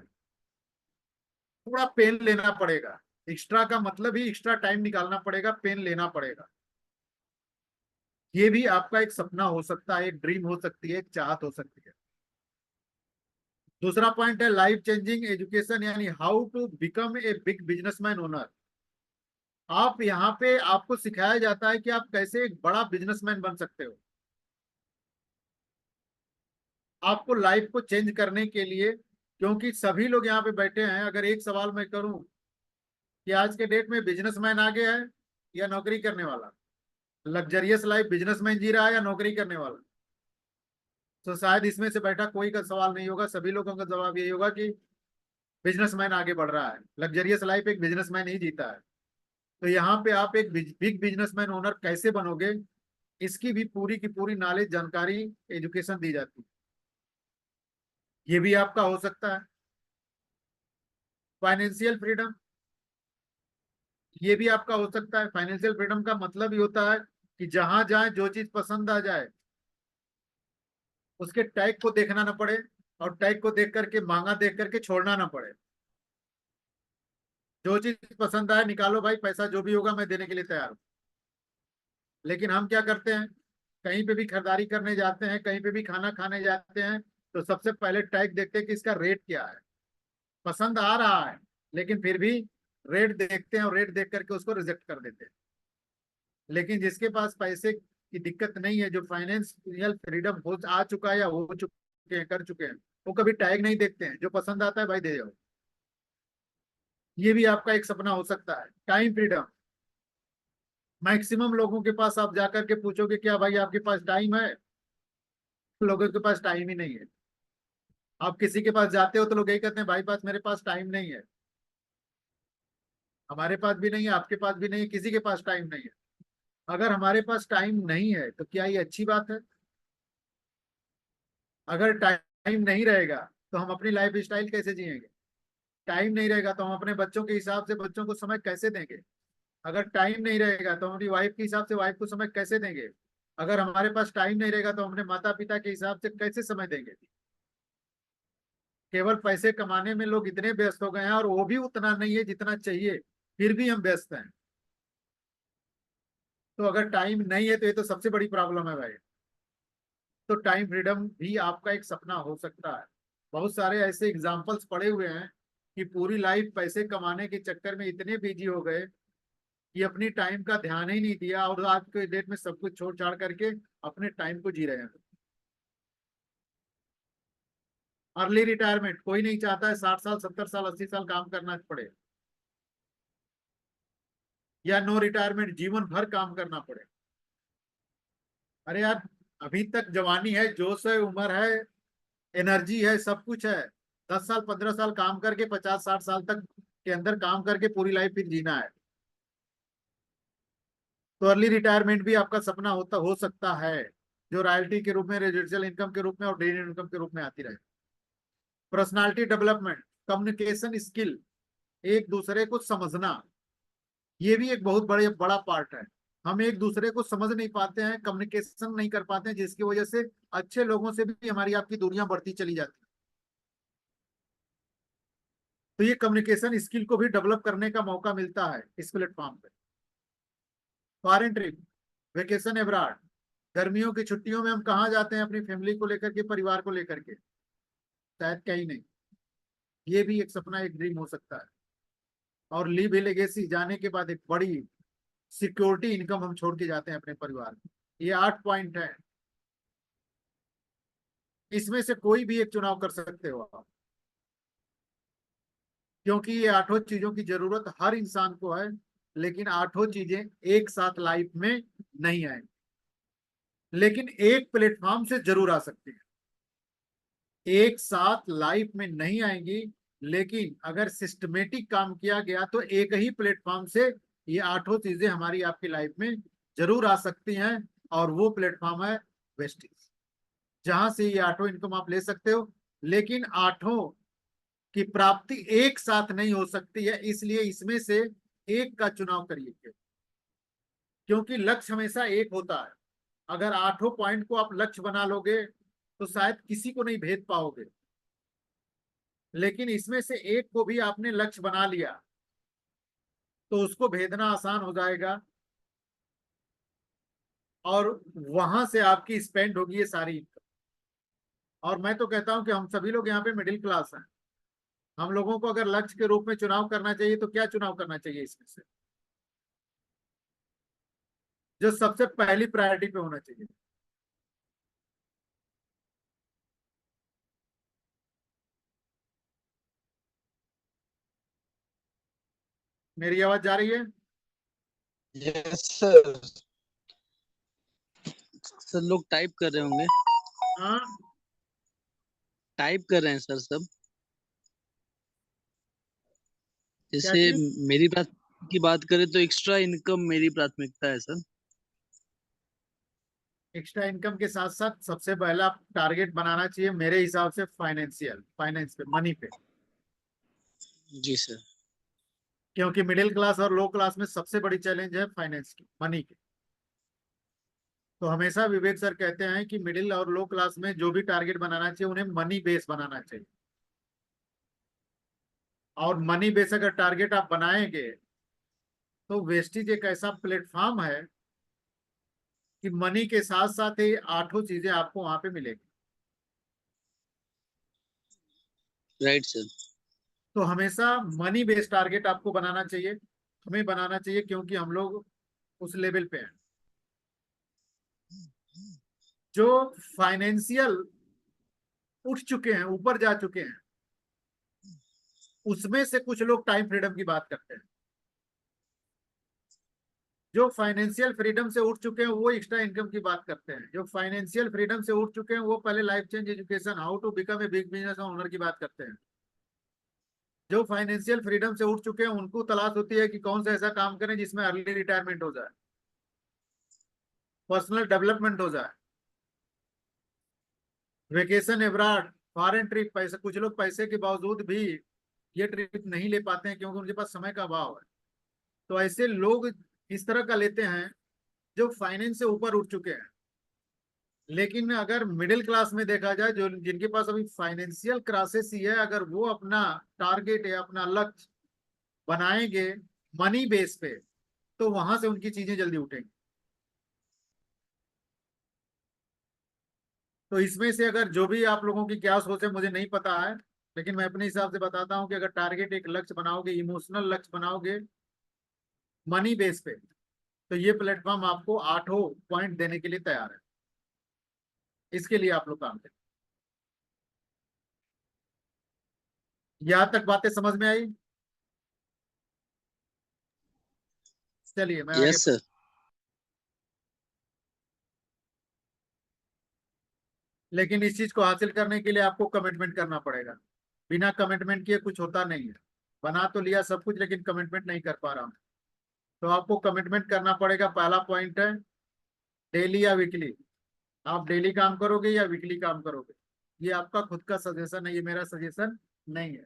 थोड़ा पेन लेना पड़ेगा। एक्स्ट्रा का मतलब ही एक्स्ट्रा टाइम निकालना पड़ेगा, पेन लेना पड़ेगा। ये भी आपका एक सपना हो सकता है, एक ड्रीम हो सकती है, एक चाहत हो सकती है। दूसरा पॉइंट है लाइफ चेंजिंग एजुकेशन, यानी how to become a big businessman owner. आप यहाँ पे आपको सिखाया जाता है कि आप कैसे एक बड़ा बिजनेसमैन बन सकते हो। आपको लाइफ को चेंज करने के लिए, क्योंकि सभी लोग यहाँ पे बैठे हैं। अगर एक सवाल मैं करूं कि आज के डेट में बिजनेसमैन आगे है या नौकरी करने वाला, लग्जरियस लाइफ बिजनेसमैन जी रहा है या नौकरी करने वाला, तो शायद इसमें से बैठा कोई का सवाल नहीं होगा। सभी लोगों का जवाब यही होगा कि बिजनेसमैन आगे बढ़ रहा है। लग्जरियस लाइफ एक बिजनेसमैन ही जीता है। तो यहाँ पे आप एक बिग बिजनेसमैन ओनर कैसे बनोगे, इसकी भी पूरी की पूरी नॉलेज, जानकारी, एजुकेशन दी जाती है। ये भी आपका हो सकता है। फाइनेंशियल फ्रीडम, ये भी आपका हो सकता है। फाइनेंशियल फ्रीडम का मतलब ही होता है कि जहां जाए जो चीज पसंद आ जाए उसके टैग को देखना ना पड़े, और टैग को देख करके महंगा देख करके छोड़ना ना पड़े। जो चीज पसंद आए निकालो भाई, पैसा जो भी होगा मैं देने के लिए तैयार हूँ। लेकिन हम क्या करते हैं, कहीं पे भी खरीदारी करने जाते हैं, कहीं पे भी खाना खाने जाते हैं, तो सबसे पहले टैग देखते हैं कि इसका रेट क्या है। पसंद आ रहा है लेकिन फिर भी रेट देखते हैं, और रेट देख करके उसको रिजेक्ट कर देते हैं। लेकिन जिसके पास पैसे की दिक्कत नहीं है, जो फाइनेंशियल फ्रीडम हो आ चुका है या हो चुके हैं, कर चुके हैं, वो कभी टैग नहीं देखते हैं, जो पसंद आता है भाई दे जाओ। ये भी आपका एक सपना हो सकता है। टाइम फ्रीडम, मैक्सिमम लोगों के पास आप जाकर के पूछोगे क्या भाई आपके पास टाइम है, लोगों के पास टाइम ही नहीं है। आप किसी के पास जाते हो तो लोग यही कहते हैं भाई पास मेरे पास टाइम नहीं है। हमारे पास भी नहीं है, आपके पास भी नहीं है, किसी के पास टाइम नहीं है। अगर हमारे पास टाइम नहीं है तो क्या ये अच्छी बात है? अगर टाइम नहीं रहेगा तो हम अपनी लाइफ स्टाइल कैसे जिएंगे? टाइम नहीं रहेगा तो हम अपने बच्चों के हिसाब से बच्चों को समय कैसे देंगे? अगर टाइम नहीं रहेगा तो हम अपनी वाइफ के हिसाब से वाइफ को समय कैसे देंगे? अगर हमारे पास टाइम नहीं रहेगा तो हम अपने माता पिता के हिसाब से कैसे समय देंगे? केवल पैसे कमाने में लोग इतने व्यस्त हो गए हैं, और वो भी उतना नहीं है जितना चाहिए, फिर भी हम व्यस्त हैं। तो अगर टाइम नहीं है तो ये तो सबसे बड़ी प्रॉब्लम है भाई। तो टाइम फ्रीडम भी आपका एक सपना हो सकता है। बहुत सारे ऐसे एग्जाम्पल्स पड़े हुए हैं कि पूरी लाइफ पैसे कमाने के चक्कर में इतने बिजी हो गए कि अपनी टाइम का ध्यान ही नहीं दिया, और आज के डेट में सब कुछ छोड़ छाड़ करके अपने टाइम को जी रहे हैं। अर्ली रिटायरमेंट कोई नहीं चाहता है 60 साल 70 साल 80 साल काम करना पड़े, या नो रिटायरमेंट जीवन भर काम करना पड़े। अरे यार, अभी तक जवानी है, जोश है, उम्र है, एनर्जी है, सब कुछ है। 10 साल 15 साल काम करके 50 60 साल तक के अंदर काम करके पूरी लाइफ फिर जीना है। तो अर्ली रिटायरमेंट भी आपका सपना होता हो सकता है, जो रॉयल्टी के रूप में, रेजिडेंशियल इनकम के रूप में और डेली इनकम के रूप में आती रहे। पर्सनालिटी डेवलपमेंट, कम्युनिकेशन स्किल, एक दूसरे को समझना, ये भी एक बहुत बड़ा पार्ट है। हम एक दूसरे को समझ नहीं पाते हैं, कम्युनिकेशन नहीं कर पाते हैं, जिसकी वजह से अच्छे लोगों से भी हमारी आपकी दूरियां बढ़ती चली जाती है। तो ये कम्युनिकेशन स्किल को भी डेवलप करने का मौका मिलता है इस प्लेटफॉर्म पे। फॉरेन ट्रिप, वेकेशन एब्रॉड, गर्मियों की छुट्टियों में हम कहाँ जाते हैं अपनी फैमिली को लेकर के, परिवार को लेकर के? शायद कहीं नहीं। ये भी एक सपना, एक ड्रीम हो सकता है। और लीव लेगेसी, जाने के बाद एक बड़ी सिक्योरिटी इनकम हम छोड़ के जाते हैं अपने परिवार में। ये 8 पॉइंट है, इसमें से कोई भी एक चुनाव कर सकते हो आप, क्योंकि ये 8 चीजों की जरूरत हर इंसान को है। लेकिन 8 चीजें एक साथ लाइफ में नहीं आएंगी, लेकिन एक प्लेटफॉर्म से जरूर आ सकती है। एक साथ लाइफ में नहीं आएंगी, लेकिन अगर सिस्टमेटिक काम किया गया तो एक ही प्लेटफॉर्म से ये 8 चीजें हमारी आपकी लाइफ में जरूर आ सकती हैं। और वो प्लेटफॉर्म है वेस्टिज, जहां से ये 8 इनकम आप ले सकते हो। लेकिन 8 की प्राप्ति एक साथ नहीं हो सकती है, इसलिए इसमें से एक का चुनाव करिए, क्योंकि लक्ष्य हमेशा एक होता है। अगर 8 पॉइंट को आप लक्ष्य बना लोगे तो शायद किसी को नहीं भेद पाओगे, लेकिन इसमें से एक को भी आपने लक्ष्य बना लिया तो उसको भेदना आसान हो जाएगा, और वहां से आपकी स्पेंड होगी ये सारी इनकम। और मैं तो कहता हूं कि हम सभी लोग यहाँ पे मिडिल क्लास हैं। हम लोगों को अगर लक्ष्य के रूप में चुनाव करना चाहिए तो क्या चुनाव करना चाहिए इसमें से, जो सबसे पहली प्रायोरिटी पे होना चाहिए? मेरी आवाज जा रही है? Yes sir. सर लोग टाइप कर रहे होंगे। हाँ, टाइप कर रहे हैं सर सब। क्या जैसे चीज? मेरी बात की बात करें तो एक्स्ट्रा इनकम मेरी प्राथमिकता है सर। एक्स्ट्रा इनकम के साथ साथ सबसे पहला टारगेट बनाना चाहिए मेरे हिसाब से फाइनेंस पे, मनी पे। जी सर। क्योंकि मिडिल क्लास और लो क्लास में सबसे बड़ी चैलेंज है फाइनेंस की, मनी की। तो हमेशा विवेक सर कहते हैं कि मिडिल और लो क्लास में जो भी टारगेट बनाना चाहिए उन्हें मनी बेस बनाना चाहिए। और मनी बेस अगर टारगेट आप बनाएंगे तो वेस्टिज एक ऐसा प्लेटफॉर्म है कि मनी के साथ साथ ही आठों चीजें आपको वहां पे मिलेगी। Right sir. तो हमेशा मनी बेस्ड टारगेट आपको बनाना चाहिए, हमें बनाना चाहिए, क्योंकि हम लोग उस लेवल पे हैं। जो फाइनेंशियल उठ चुके हैं, ऊपर जा चुके हैं, उसमें से कुछ लोग टाइम फ्रीडम की बात करते हैं। जो फाइनेंशियल फ्रीडम से उठ चुके हैं वो एक्स्ट्रा इनकम की बात करते हैं। जो फाइनेंशियल फ्रीडम से उठ चुके हैं वो पहले life change education, how to become a big business owner की बात करते हैं। जो फाइनेंशियल फ्रीडम से उठ चुके हैं उनको तलाश होती है कि कौन सा ऐसा काम करें जिसमें अर्ली रिटायरमेंट हो जाए, पर्सनल डेवलपमेंट हो जाए, वेकेशन एब्रॉड, फॉरेन ट्रिप। पैसे, कुछ लोग पैसे के बावजूद भी ये ट्रिप नहीं ले पाते हैं क्योंकि उनके पास समय का अभाव है। तो ऐसे लोग इस तरह का लेते हैं जो फाइनेंस से ऊपर उठ चुके हैं। लेकिन अगर मिडिल क्लास में देखा जाए, जो जिनके पास अभी फाइनेंशियल क्राइसिस ही है, अगर वो अपना टारगेट या अपना लक्ष्य बनाएंगे मनी बेस पे तो वहां से उनकी चीजें जल्दी उठेंगी। तो इसमें से अगर जो भी आप लोगों की क्या सोच है मुझे नहीं पता है, लेकिन मैं अपने हिसाब से बताता हूं कि अगर टारगेट एक लक्ष्य बनाओगे, इमोशनल लक्ष्य बनाओगे मनी बेस पे, तो ये प्लेटफॉर्म आपको आठों पॉइंट देने के लिए तैयार है। इसके लिए आप लोग काम करें। यहां तक बातें समझ में आई? चलिए मैं आगे। Yes sir. लेकिन इस चीज को हासिल करने के लिए आपको कमिटमेंट करना पड़ेगा। बिना कमिटमेंट किए कुछ होता नहीं है। बना तो लिया सब कुछ लेकिन कमिटमेंट नहीं कर पा रहा हूं, तो आपको कमिटमेंट करना पड़ेगा। पहला पॉइंट है डेली या वीकली। आप डेली काम करोगे या वीकली काम करोगे, ये आपका खुद का सजेशन है, ये मेरा सजेशन नहीं है।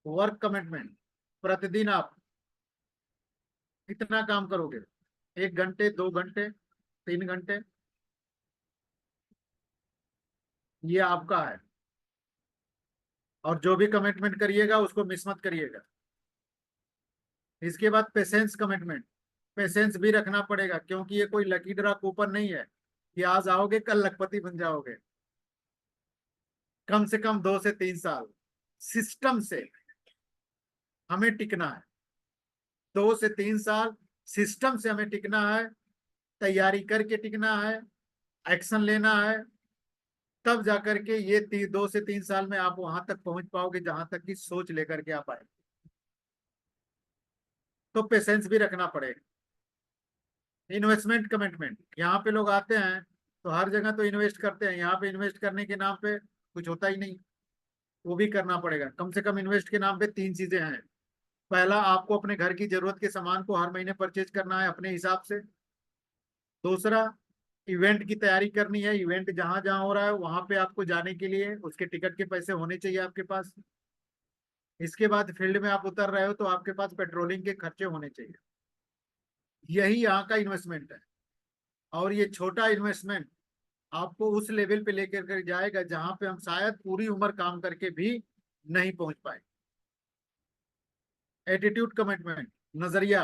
वर्क कमिटमेंट, प्रतिदिन आप कितना काम करोगे, 1 घंटे, 2 घंटे, 3 घंटे, ये आपका है। और जो भी कमिटमेंट करिएगा उसको मिस मत करिएगा। इसके बाद पेशेंस कमिटमेंट, पेशेंस भी रखना पड़ेगा, क्योंकि ये कोई लकी ड्रा कूपन नहीं है कि आज आओगे कल लखपति बन जाओगे। कम से कम 2 से 3 साल सिस्टम से हमें टिकना है। 2 से 3 साल सिस्टम से हमें टिकना है, तैयारी करके टिकना है, एक्शन लेना है। तब जाकर के ये 2 से 3 साल में आप वहां तक पहुंच पाओगे जहां तक की सोच लेकर के आप आए। तो पेशेंस भी रखना पड़ेगा। इन्वेस्टमेंट कमिटमेंट, यहाँ पे लोग आते हैं तो हर जगह तो इन्वेस्ट करते हैं, यहाँ पे इन्वेस्ट करने के नाम पे कुछ होता ही नहीं, वो भी करना पड़ेगा। कम से कम इन्वेस्ट के नाम पे 3 चीजें हैं। पहला, आपको अपने घर की जरूरत के सामान को हर महीने परचेज करना है अपने हिसाब से। दूसरा, इवेंट की तैयारी करनी है। इवेंट जहां जहां हो रहा है वहां पे आपको जाने के लिए उसके टिकट के पैसे होने चाहिए आपके पास। इसके बाद फील्ड में आप उतर रहे हो तो आपके पास पेट्रोलिंग के खर्चे होने चाहिए। यही यहाँ का इन्वेस्टमेंट है। और ये छोटा इन्वेस्टमेंट आपको उस लेवल पे लेकर कर जाएगा जहां पे हम शायद पूरी उम्र काम करके भी नहीं पहुंच पाए। एटीट्यूड कमिटमेंट, नजरिया।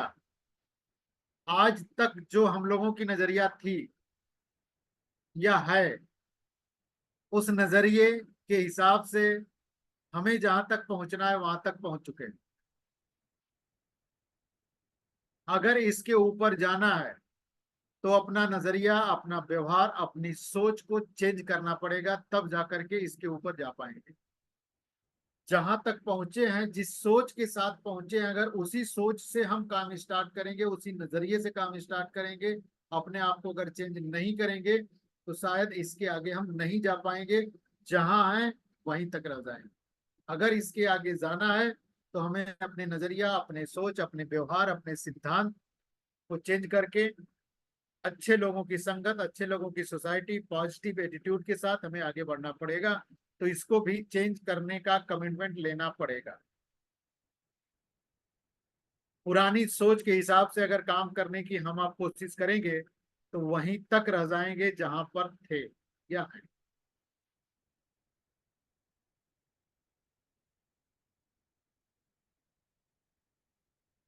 आज तक जो हम लोगों की नजरिया थी या है, उस नजरिए के हिसाब से हमें जहां तक पहुंचना है वहां तक पहुंच चुके हैं। अगर इसके ऊपर जाना है तो अपना नजरिया, अपना व्यवहार, अपनी सोच को चेंज करना पड़ेगा, तब जाकर के इसके ऊपर जा पाएंगे। जहां तक पहुंचे हैं, जिस सोच के साथ पहुंचे हैं, अगर उसी सोच से हम काम स्टार्ट करेंगे, उसी नजरिए से काम स्टार्ट करेंगे, अपने आप को अगर चेंज नहीं करेंगे तो शायद इसके आगे हम नहीं जा पाएंगे। जहां हैं वहीं तक रह जाएंगे। अगर इसके आगे जाना है तो हमें अपने नजरिया, अपने सोच, अपने व्यवहार, अपने सिद्धांत को चेंज करके अच्छे लोगों की संगत, अच्छे लोगों की सोसाइटी, पॉजिटिव एटीट्यूड के साथ हमें आगे बढ़ना पड़ेगा। तो इसको भी चेंज करने का कमिटमेंट लेना पड़ेगा। पुरानी सोच के हिसाब से अगर काम करने की हम आप कोशिश करेंगे तो वहीं तक रह जाएंगे जहां पर थे या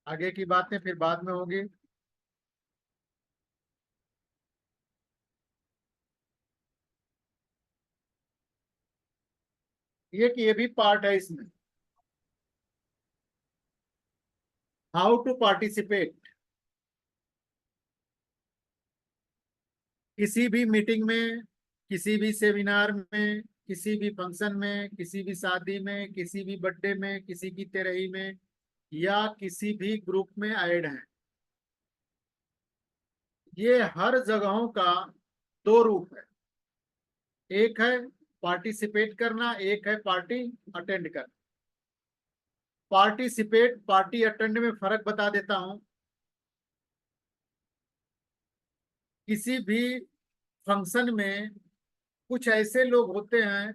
आगे की बातें फिर बाद में होगी। ये भी पार्ट है इसमें, हाउ टू पार्टिसिपेट। किसी भी मीटिंग में, किसी भी सेमिनार में, किसी भी फंक्शन में, किसी भी शादी में, किसी भी बर्थडे में, किसी की तेरही में या किसी भी ग्रुप में ऐड हैं। ये हर जगहों का दो रूप है, एक है पार्टिसिपेट करना, एक है पार्टी अटेंड करना। पार्टिसिपेट पार्टी अटेंड में फर्क बता देता हूं। किसी भी फंक्शन में कुछ ऐसे लोग होते हैं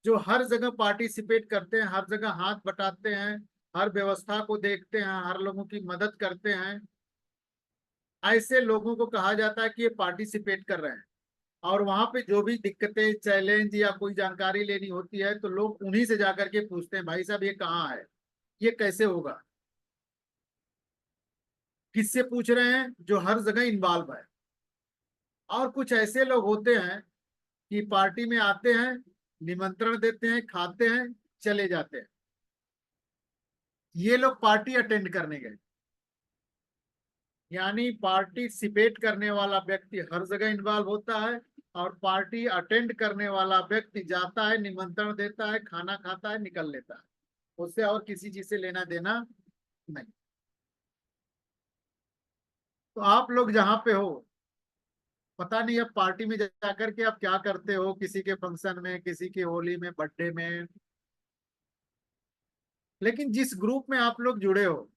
जो हर जगह पार्टिसिपेट करते हैं, हर जगह हाथ बटाते हैं, हर व्यवस्था को देखते हैं, हर लोगों की मदद करते हैं। ऐसे लोगों को कहा जाता है कि ये पार्टिसिपेट कर रहे हैं। और वहां पे जो भी दिक्कतें, चैलेंज या कोई जानकारी लेनी होती है तो लोग उन्हीं से जाकर के पूछते हैं, भाई साहब ये कहाँ है, ये कैसे होगा। किससे पूछ रहे हैं? जो हर जगह इन्वॉल्व है। और कुछ ऐसे लोग होते हैं कि पार्टी में आते हैं, निमंत्रण देते हैं, खाते हैं, चले जाते हैं। ये लोग पार्टी अटेंड करने गए। यानी पार्टिसिपेट करने वाला व्यक्ति हर जगह इन्वॉल्व होता है और पार्टी अटेंड करने वाला व्यक्ति जाता है, निमंत्रण देता है, खाना खाता है, निकल लेता है। उससे और किसी चीज से लेना देना नहीं। तो आप लोग जहां पे हो, पता नहीं अब पार्टी में जाकर के आप क्या करते हो, किसी के फंक्शन में, किसी की होली में, बर्थडे में, लेकिन जिस ग्रुप में आप लोग जुड़े हो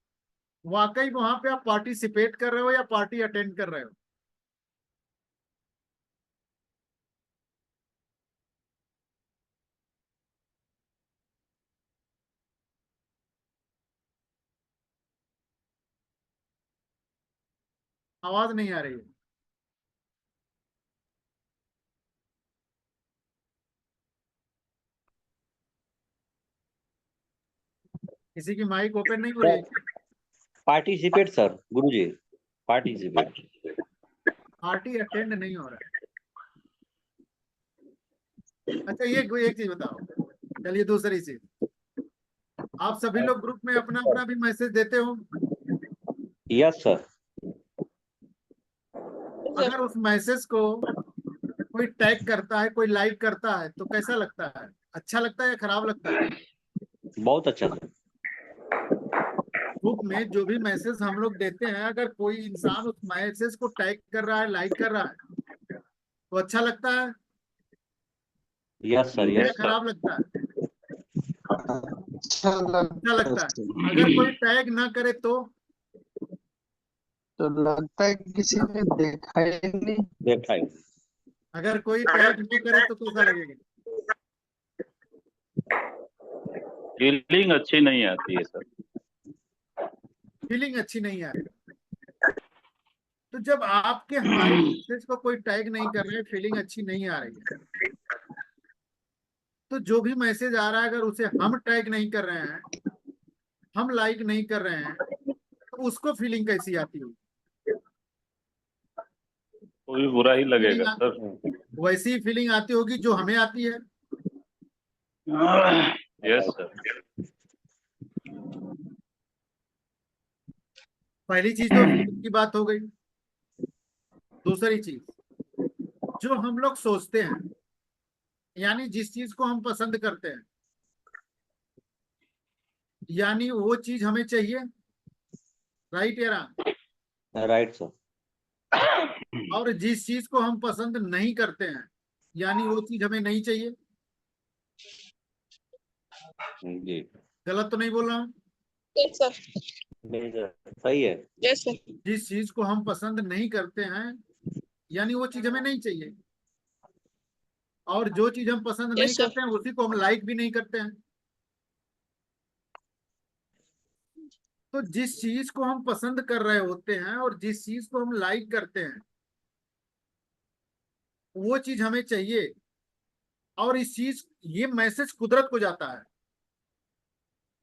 वाकई वहां पे आप पार्टिसिपेट कर रहे हो या पार्टी अटेंड कर रहे हो? आवाज नहीं आ रही है। किसी की माइक ओपन नहीं हो रही? पार्टिसिपेट सर, गुरुजी, पार्टिसिपेट। पार्टी अटेंड नहीं हो रहा है। अच्छा ये एक चीज बताओ, चलिए दूसरी चीज, आप सभी लोग ग्रुप में अपना अपना भी मैसेज देते हो? Yes sir. अगर उस मैसेज को कोई टैग करता है, कोई लाइक करता है तो कैसा लगता है? अच्छा लगता है या खराब लगता है? बहुत अच्छा सर। ग्रुप में जो भी मैसेज हम लोग देते हैं, अगर कोई इंसान उस मैसेज को टैग कर रहा है, लाइक कर रहा है तो अच्छा लगता है यस सर, या यस सर। खराब लगता है? अच्छा अच्छा लगता लगता है। है। अगर कोई टैग ना करे तो लगता है कि किसी ने देखा ही नहीं। देखा है। अगर कोई टैग ना करे तो कैसा लगेगा? फीलिंग अच्छी नहीं आती है सर। फीलिंग अच्छी नहीं आ रही। तो जब आपके हमारे मैसेज को कोई टैग नहीं कर रहे, फीलिंग अच्छी नहीं आ रही है, तो जो भी मैसेज आ रहा है अगर उसे हम टैग नहीं कर रहे हैं, हम लाइक नहीं कर रहे हैं, तो उसको फीलिंग कैसी आती होगी? तो भी बुरा ही लगेगा फीलिंग सर। वैसी ही फीलिंग आती होगी जो हमें आती है। Yes sir. पहली चीज तो फीलिंग की बात हो गई। दूसरी चीज, जो हम लोग सोचते हैं, यानी जिस चीज को हम पसंद करते हैं, यानी वो चीज हमें चाहिए, राइट या रॉन्ग? Right sir. और जिस चीज को हम पसंद नहीं करते हैं, यानी वो चीज हमें नहीं चाहिए। जी। गलत तो नहीं बोल रहा हूँ? Yes sir. नहीं सर, सही है। Yes sir. जिस चीज को हम पसंद नहीं करते हैं यानी वो चीज हमें नहीं चाहिए, और जो चीज हम पसंद नहीं यस सर। करते हैं उसी को हम लाइक भी नहीं करते हैं। तो जिस चीज को हम पसंद कर रहे होते हैं और जिस चीज को हम लाइक करते हैं वो चीज हमें चाहिए, और इस चीज ये मैसेज कुदरत को जाता है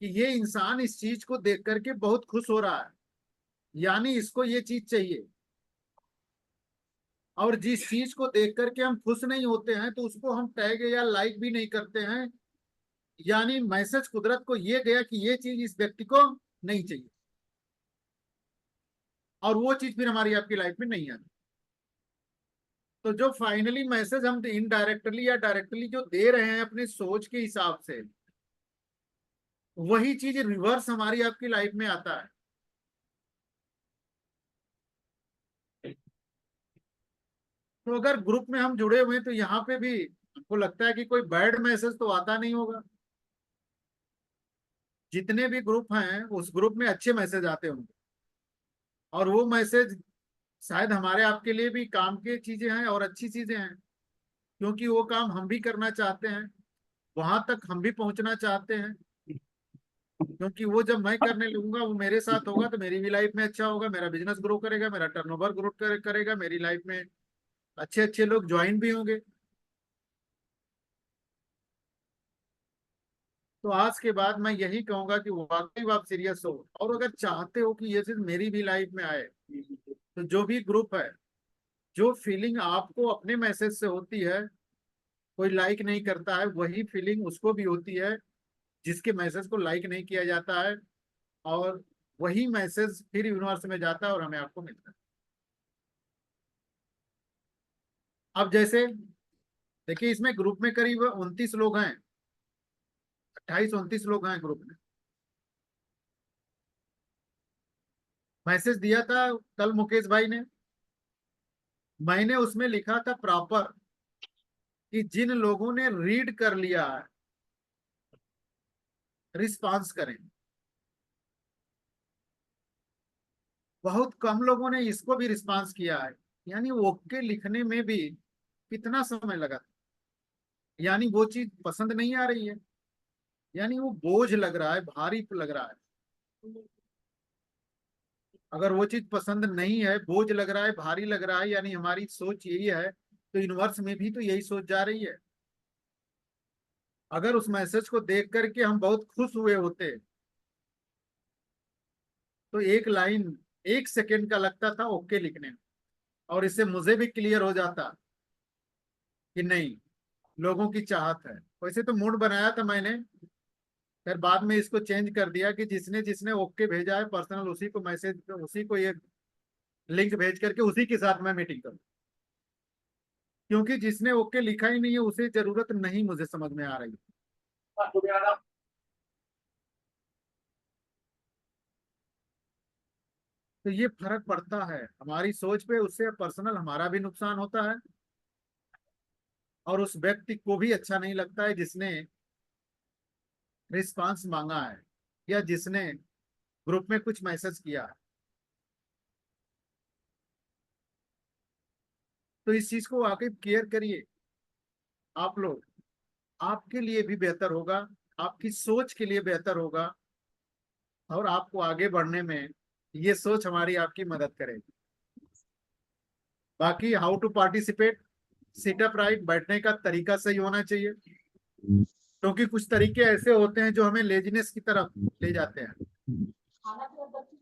कि ये इंसान इस चीज को देख करके बहुत खुश हो रहा है, यानी इसको ये चीज चाहिए। और जिस चीज को देख करके हम खुश नहीं होते हैं तो उसको हम टैग या लाइक भी नहीं करते हैं, यानी मैसेज कुदरत को ये गया कि ये चीज इस व्यक्ति को नहीं चाहिए, और वो चीज फिर हमारी आपकी लाइफ में नहीं आती। तो जो फाइनली मैसेज हम इनडायरेक्टली या डायरेक्टली जो दे रहे हैं अपने सोच के हिसाब से, वही चीज रिवर्स हमारी आपकी लाइफ में आता है। तो अगर ग्रुप में हम जुड़े हुए हैं तो यहाँ पे भी हमको लगता है कि कोई बैड मैसेज तो आता नहीं होगा। जितने भी ग्रुप हैं उस ग्रुप में अच्छे मैसेज आते होंगे, और वो मैसेज शायद हमारे आपके लिए भी काम की चीजें हैं और अच्छी चीजें हैं, क्योंकि वो काम हम भी करना चाहते हैं, वहां तक हम भी पहुंचना चाहते हैं। क्योंकि वो जब मैं करने लगूंगा वो मेरे साथ होगा तो मेरी भी लाइफ में अच्छा होगा, मेरा बिजनेस ग्रो करेगा, मेरा टर्नओवर ग्रो करेगा, मेरी लाइफ में अच्छे अच्छे लोग ज्वाइन भी होंगे। तो आज के बाद मैं यही कहूंगा कि वाकई आप सीरियस हो, और अगर चाहते हो कि ये चीज मेरी भी लाइफ में आए, तो जो भी ग्रुप है, जो फीलिंग आपको अपने मैसेज से होती है, कोई लाइक नहीं करता है, वही फीलिंग उसको भी होती है जिसके मैसेज को लाइक नहीं किया जाता है, और वही मैसेज फिर यूनिवर्स में जाता है और हमें आपको मिलता है। अब जैसे देखिए, इसमें ग्रुप में करीब 29 लोग हैं, 28-29 लोग हैं ग्रुप में। मैसेज दिया था कल मुकेश भाई ने, मैंने उसमें लिखा था प्रॉपर कि जिन लोगों ने रीड कर लिया है रिस्पांस करें। बहुत कम लोगों ने इसको भी रिस्पांस किया है, यानी ओके लिखने में भी कितना समय लगा था, यानी वो चीज पसंद नहीं आ रही है, यानी वो बोझ लग रहा है, भारी लग रहा है। अगर वो चीज पसंद नहीं है, बोझ लग रहा है, भारी लग रहा है, यानी हमारी सोच यही है, तो यूनिवर्स में भी तो यही सोच जा रही है। अगर उस मैसेज को देख करके हम बहुत खुश हुए होते तो एक लाइन 1 सेकेंड का लगता था ओके लिखने में, और इससे मुझे भी क्लियर हो जाता कि नहीं, लोगों की चाहत है। वैसे तो मूड बनाया था मैंने, फिर बाद में इसको चेंज कर दिया कि जिसने जिसने ओके भेजा है पर्सनल, उसी को मैसेज, उसी को ये लिंक भेज करके उसी के साथ मैं मीटिंग करूँ, क्योंकि जिसने ओके लिखा ही नहीं है उसे जरूरत नहीं मुझे समझ में आ रही। तो ये फर्क पड़ता है हमारी सोच पे, उससे पर्सनल हमारा भी नुकसान होता है, और उस व्यक्ति को भी अच्छा नहीं लगता है जिसने रिस्पांस मांगा है या जिसने ग्रुप में कुछ मैसेज किया है। तो इस चीज को वाकई केयर करिए आप लोग, आपके लिए भी बेहतर होगा, आपकी सोच के लिए बेहतर होगा, और आपको आगे बढ़ने में ये सोच हमारी आपकी मदद करेगी। बाकी how to participate, sit up right, बैठने का तरीका सही होना चाहिए, क्योंकि कुछ तरीके ऐसे होते हैं जो हमें लेजीनेस की तरफ ले जाते हैं।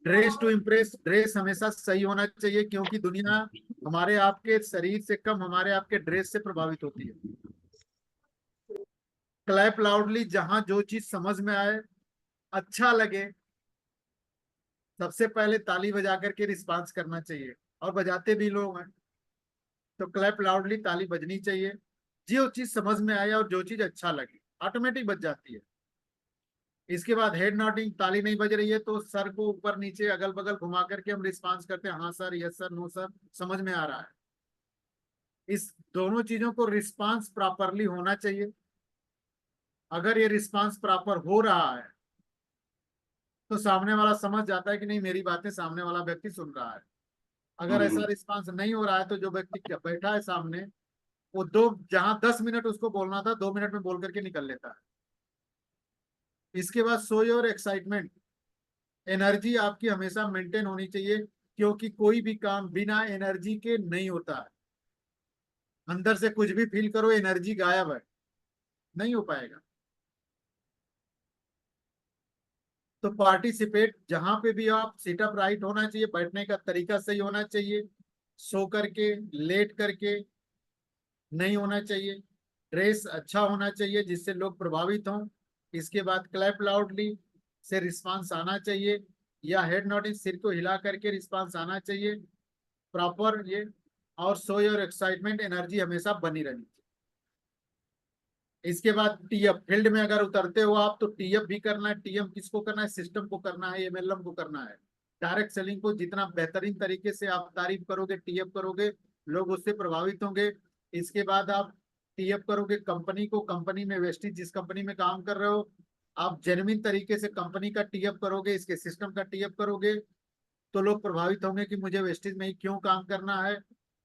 ड्रेस टू इम्प्रेस, ड्रेस हमेशा सही होना चाहिए, क्योंकि दुनिया हमारे आपके शरीर से कम हमारे आपके ड्रेस से प्रभावित होती है। क्लैप लाउडली, जहां जो चीज समझ में आए, अच्छा लगे, सबसे पहले ताली बजा करके रिस्पांस करना चाहिए, और बजाते भी लोग हैं तो क्लैप लाउडली, ताली बजनी चाहिए। जो चीज समझ में आए और जो चीज अच्छा लगे ऑटोमेटिक बज जाती है। इसके बाद हेड नॉटिंग, ताली नहीं बज रही है तो सर को ऊपर नीचे अगल बगल घुमा करके हम रिस्पांस करते हैं, हाँ sir, yes sir, no sir, समझ में आ रहा है। इस दोनों चीजों को रिस्पांस प्रॉपरली होना चाहिए। अगर ये रिस्पांस प्रॉपर हो रहा है तो सामने वाला समझ जाता है कि नहीं, मेरी बातें सामने वाला व्यक्ति सुन रहा है। अगर ऐसा रिस्पांस नहीं हो रहा है तो जो व्यक्ति बैठा है सामने, वो जहां 10 मिनट उसको बोलना था 2 मिनट में बोल करके निकल लेता है। इसके बाद शो योर एक्साइटमेंट, एनर्जी आपकी हमेशा मेंटेन होनी चाहिए, क्योंकि कोई भी काम बिना एनर्जी के नहीं होता है। अंदर से कुछ भी फील करो, एनर्जी गायब है, नहीं हो पाएगा। तो पार्टिसिपेट जहां पे भी आप, सिटअप राइट होना चाहिए, बैठने का तरीका सही होना चाहिए, सो करके लेट करके नहीं होना चाहिए, ड्रेस अच्छा होना चाहिए जिससे लोग प्रभावित हों। इसके बाद क्लैप लाउडली से रिस्पांस आना चाहिए, या हेड नोडिंग, सिर को हिला करके रिस्पांस आना चाहिए प्रॉपर ये। और शो योर एक्साइटमेंट, एनर्जी हमेशा बनी रहनी चाहिए। इसके बाद टीएफ फील्ड में अगर उतरते हो आप तो टीएफ भी करना है। टीएफ किसको करना है? सिस्टम को करना है, एमएलएम को करना है। डायरेक्ट सेलिंग को जितना बेहतरीन तरीके से आप तारीफ करोगे, टीएफ करोगे, लोग उससे प्रभावित होंगे। इसके बाद आप टीएफ करोगे कंपनी को, कंपनी में वेस्टिज, जिस कंपनी में काम कर रहे हो आप जेन्युइन तरीके से कंपनी का टीएफ करोगे, इसके सिस्टम का टीएफ करोगे, तो लोग प्रभावित होंगे कि मुझे वेस्टिज में ही क्यों काम करना है।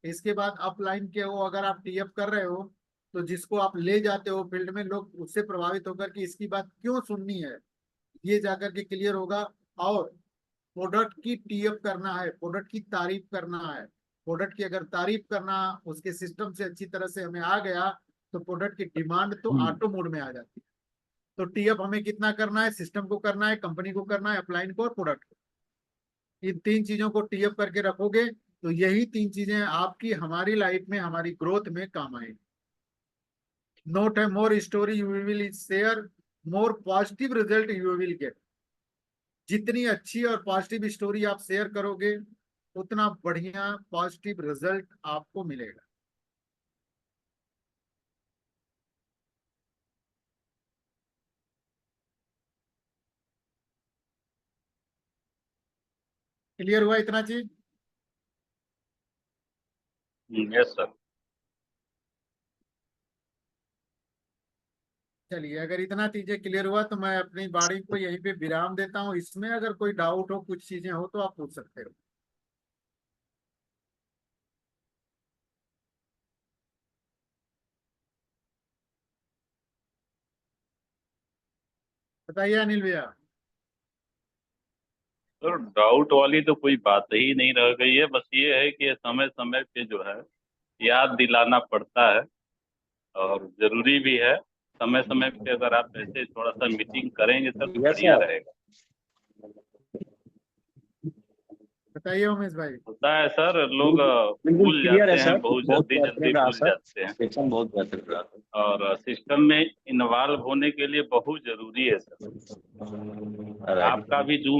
इसके बाद अपलाइन के हो, अगर आप टीएफ कर रहे हो तो जिसको आप ले जाते हो फील्ड में, लोग उससे प्रभावित होकर कि इसकी बात क्यों सुननी है, ये जाकर के क्लियर होगा। और प्रोडक्ट की टीएफ करना है, प्रोडक्ट की तारीफ करना है। प्रोडक्ट की अगर तारीफ करना उसके सिस्टम से अच्छी तरह से हमें आ गया तो प्रोडक्ट की डिमांड तो ऑटो मोड में आ जाती है। तो टीएफ हमें कितना करना है? सिस्टम को करना है, कंपनी को करना है, अपलाइन को और प्रोडक्ट को। इन तीन चीजों को टीएफ करके रखोगे तो यही तीन चीजें आपकी हमारी लाइफ में, हमारी ग्रोथ में काम आएगी। नोट है, more story you will share, more positive result you will get. जितनी अच्छी और पॉजिटिव स्टोरी आप शेयर करोगे उतना बढ़िया पॉजिटिव रिजल्ट आपको मिलेगा। क्लियर हुआ इतना चीज? Yes sir. चलिए, अगर इतना चीजें क्लियर हुआ तो मैं अपनी बाड़ी को यहीं पे विराम देता हूँ। इसमें अगर कोई डाउट हो, कुछ चीजें हो तो आप पूछ सकते हो। बताइए अनिल भैया। सर डाउट वाली तो कोई बात ही नहीं रह गई है, बस ये है कि समय समय पे जो है याद दिलाना पड़ता है और जरूरी भी है। समय समय पे अगर आप ऐसे थोड़ा सा मीटिंग करेंगे सर तो Yes, बढ़िया sir. रहेगा। बताइए उमेश भाई। होता है सर, लोग बिल्कुल भूल क्लियर है जाते हैं, सर, बहुत बहुत जल्दी बेहतरीन रहा भूल सर, जाते हैं। सेक्शन बहुत बेहतरीन रहा और सिस्टम में इन्वॉल्व होने के लिए बहुत जरूरी है सर। सर। आपका भी जूम